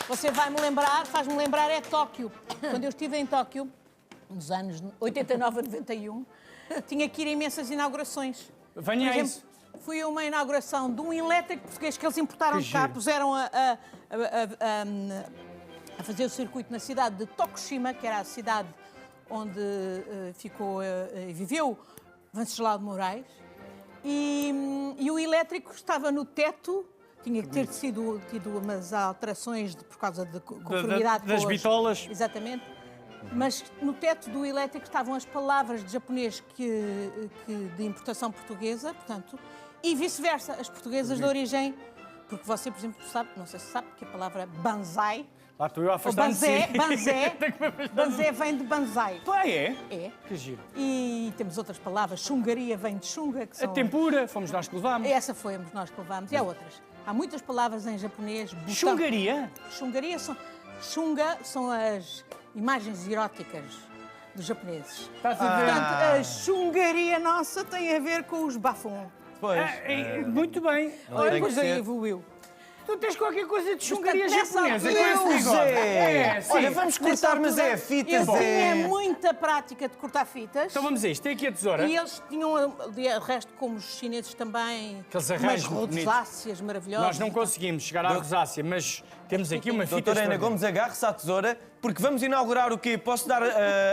você vai-me lembrar, faz-me lembrar é Tóquio. Quando eu estive em Tóquio, nos anos 89 a 91, tinha que ir a imensas inaugurações. Venha a isso. Fui a uma inauguração de um elétrico português que eles importaram de cá, puseram a fazer o circuito na cidade de Tokushima, que era a cidade onde viveu Venceslau de Moraes, e o elétrico estava no teto. Tinha que ter tido umas alterações por causa de conformidade das bitolas. Exatamente. Mas no teto do elétrico estavam as palavras de japonês de importação portuguesa, portanto, e vice-versa, as portuguesas de origem. Porque você, por exemplo, sabe, não sei se sabe, que a palavra banzai... Lá estou eu a afastar-me de si. Banzé vem de banzai. É? É. Que giro. E temos outras palavras. Chungaria vem de chunga, que são... A tempura, fomos nós que levámos. Essa fomos nós que levámos. E há outras. Há muitas palavras em japonês. Chungaria? Chungaria Shunga são as imagens eróticas dos japoneses. Está-se a ver? Portanto, a chungaria nossa tem a ver com os bafons. Pois. Muito bem. Não tem que Pois aí ser. evoluiu. Tu tens qualquer coisa de chungaria nessa japonesa altura- com esse bigode. Zé! sim. Olha, vamos cortar, mas é a fita, Eu tinha Zé! muita prática de cortar fitas. Então vamos a isto. Tem aqui a tesoura. E eles tinham, de resto, como os chineses também, Aqueles umas arranjos bonitos. rosáceas maravilhosas. Nós não conseguimos chegar à rosácea, mas temos aqui uma fita Doutora Ana extraordinária. Gomes, agarre-se à tesoura, porque vamos inaugurar o quê? Posso dar a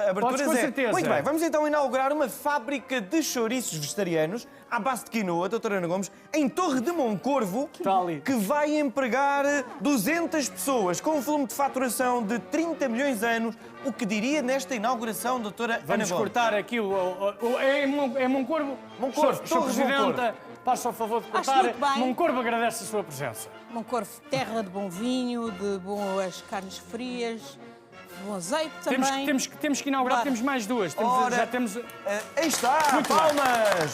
abertura, Podes, com Zé? certeza. Muito bem, vamos então inaugurar uma fábrica de chouriços vegetarianos à base de quinoa, doutora Ana Gomes, em Torre de Moncorvo, Está ali. que vai empregar 200 pessoas, com um volume de faturação de 30 milhões de anos. O que diria nesta inauguração, doutora Ana Vamos Gomes? cortar aqui é Moncorvo? Moncorvo, Sr. Torres de Presidente, Moncorvo. faça o favor de Acho cortar. muito bem. Moncorvo agradece a sua presença. Moncorvo, terra de bom vinho, de boas carnes frias, de bom azeite também. Temos que inaugurar, Bora. temos mais duas. Ora, Já temos... Aí está, Muito bem. palmas!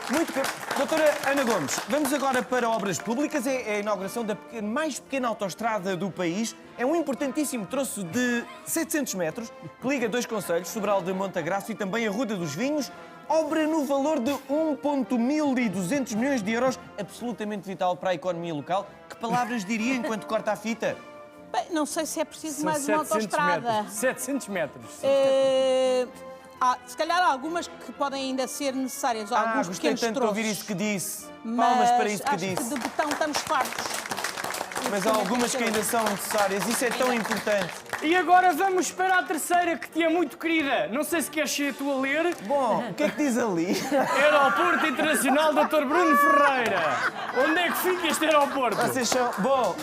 Muito bem. Doutora Ana Gomes, vamos agora para obras públicas. É a inauguração da mais pequena autoestrada do país. É um importantíssimo troço de 700 metros que liga dois concelhos, Sobral de Montagraço e também a Ruda dos Vinhos. Obra no valor de 1.1200 milhões de euros, absolutamente vital para a economia local. Que palavras diria enquanto corta a fita? Bem, não sei se é preciso São mais uma 700 autoestrada. metros. 700 metros. Há, se calhar há algumas que podem ainda ser necessárias, alguns Gostei pequenos tanto de troços. ouvir isso que disse. Mas Palmas para isso que acho disse. que de betão estamos fartos. Mas há algumas que ainda são necessárias. Isso é tão importante. E agora vamos para a terceira, que te é muito querida. Não sei se queres ser tu a ler. Bom, o que é que diz ali? Aeroporto Internacional Dr. Bruno Ferreira. Onde é que fica este aeroporto? Vocês são... Bom,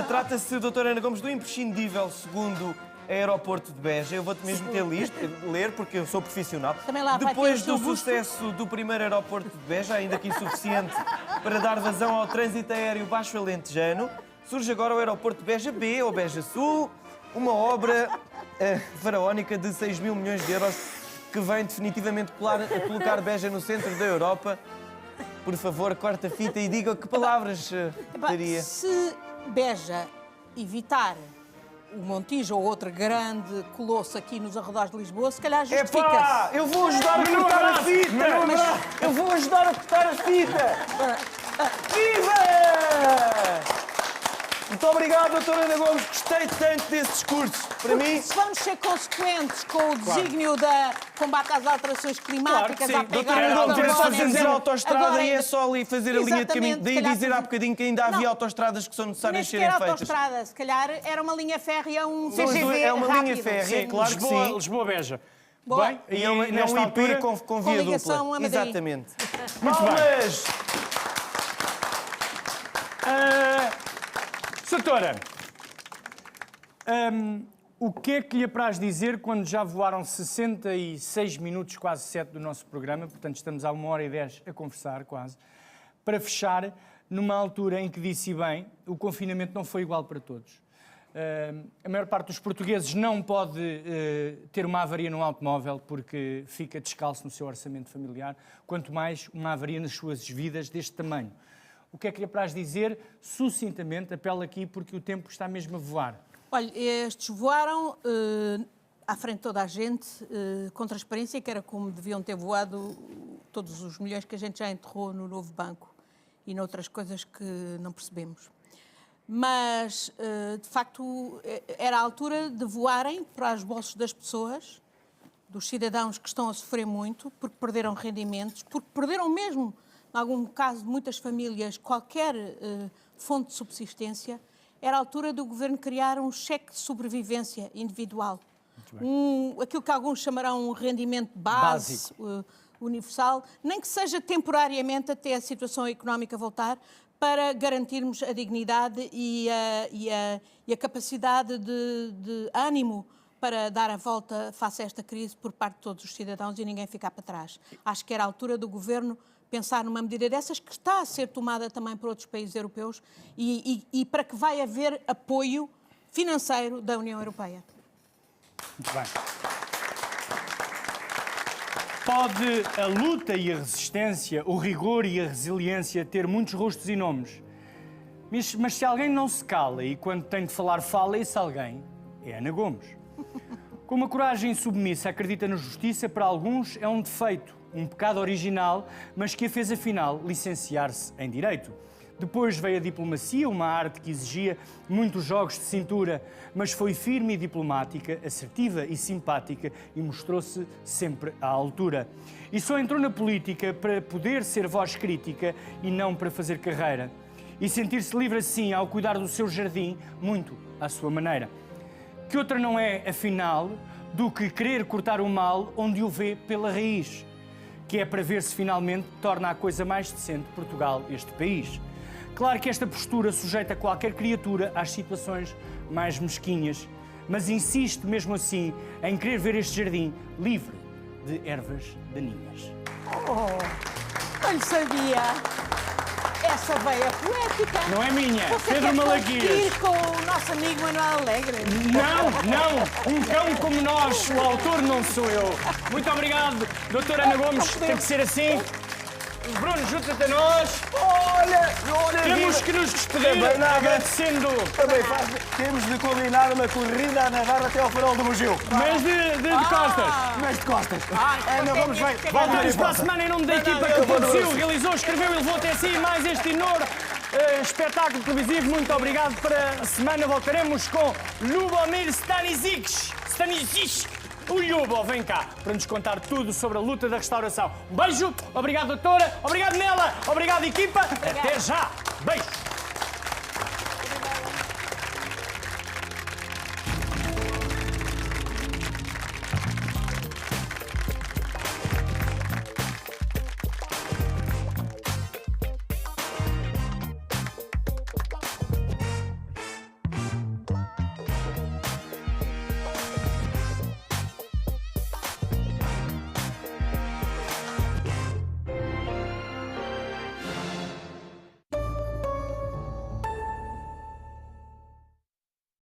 trata-se, doutora Ana Gomes, do imprescindível segundo aeroporto de Beja. Eu vou-te mesmo ter ler, porque eu sou profissional. Também lá vai Depois ter o do seu busto. sucesso do primeiro aeroporto de Beja, ainda que insuficiente para dar vazão ao trânsito aéreo baixo alentejano, surge agora o aeroporto de Beja B, ou Beja Sul, uma obra faraónica de 6 mil milhões de euros que vem definitivamente colocar Beja no centro da Europa. Por favor, corta a fita e diga que palavras Epá, daria. se Beja evitar o Montijo ou outro grande colosso aqui nos arredores de Lisboa, se calhar justifica-se. Epá, eu vou ajudar a cortar a fita! Eu vou ajudar a cortar a fita! Viva! Muito obrigado, doutora Ana Gomes. Gostei tanto desse discurso. Para mim... Se vamos ser consequentes com o desígnio da combate às alterações climáticas, Claro que sim. à Doutora pegada Ana Gomes, do era só carbono, fazer a autoestrada agora e é ainda- só ali fazer a linha de caminho. Exatamente, Daí se calhar dizer há bocadinho que ainda havia Não. autoestradas que são Nem necessárias sequer serem feitas. autoestrada, se calhar era uma linha férrea, um Sim, TGV é uma linha rápido. férrea, Sim. claro que sim. Lisboa-Beja. Boa. Bem, E é um nesta IP altura... com via ligação dupla. a Madrid. Exatamente. Muito bem. Palmas! Doutora, o que é que lhe apraz dizer quando já voaram 66 minutos, quase 7 do nosso programa, portanto estamos há 1h10 a conversar quase, para fechar numa altura em que disse bem, o confinamento não foi igual para todos. A maior parte dos portugueses não pode ter uma avaria no automóvel porque fica descalço no seu orçamento familiar, quanto mais uma avaria nas suas vidas deste tamanho. O que é que lhe apraz dizer? Sucintamente, apelo aqui porque o tempo está mesmo a voar. Olha, estes voaram à frente de toda a gente, com transparência, que era como deviam ter voado todos os milhões que a gente já enterrou no novo banco e noutras coisas que não percebemos. Mas, de facto, era a altura de voarem para os bolsos das pessoas, dos cidadãos que estão a sofrer muito, porque perderam rendimentos, porque perderam mesmo, em algum caso, muitas famílias, qualquer fonte de subsistência. Era a altura do Governo criar um cheque de sobrevivência individual. Aquilo que alguns chamarão um rendimento base universal, nem que seja temporariamente até a situação económica voltar, para garantirmos a dignidade e a capacidade de ânimo para dar a volta face a esta crise por parte de todos os cidadãos e ninguém ficar para trás. Acho que era a altura do Governo pensar numa medida dessas que está a ser tomada também por outros países europeus e para que vai haver apoio financeiro da União Europeia. Muito bem. Pode a luta e a resistência, o rigor e a resiliência ter muitos rostos e nomes. Mas se alguém não se cala e quando tem de falar fala, esse alguém é Ana Gomes. Com uma coragem submissa, acredita na justiça, para alguns é um defeito, um pecado original, mas que a fez afinal licenciar-se em Direito. Depois veio a diplomacia, uma arte que exigia muitos jogos de cintura, mas foi firme e diplomática, assertiva e simpática e mostrou-se sempre à altura. E só entrou na política para poder ser voz crítica e não para fazer carreira. E sentir-se livre assim ao cuidar do seu jardim, muito à sua maneira. Que outra não é, afinal, do que querer cortar o mal onde o vê pela raiz, que é para ver se finalmente torna a coisa mais decente Portugal este país. Claro que esta postura sujeita qualquer criatura às situações mais mesquinhas, mas insiste mesmo assim em querer ver este jardim livre de ervas daninhas. Não lhe sabia. Essa veia poética. Não é minha, Você Pedro quer Malaquias. competir com o nosso amigo Manuel Alegre? Não, um cão como nós, o autor não sou eu. Muito obrigado, doutora Ana Gomes, tem que ser assim. Bruno, junta-te a nós. Olha, Temos que nos despedir, Também nada. agradecendo. Também temos de combinar uma corrida a nadar até ao farol do Bugio. Mas de costas. Mas de costas. Ana Gomes vai. Voltamos para a semana em nome da equipa que produziu, realizou, escreveu e levou até si mais este enorme espetáculo televisivo. Muito obrigado. Para a semana voltaremos com Lubomir Stanisic. O Lubo, vem cá para nos contar tudo sobre a luta da restauração. Um beijo, obrigado doutora, obrigado Nela, obrigado equipa. Até já. Beijo.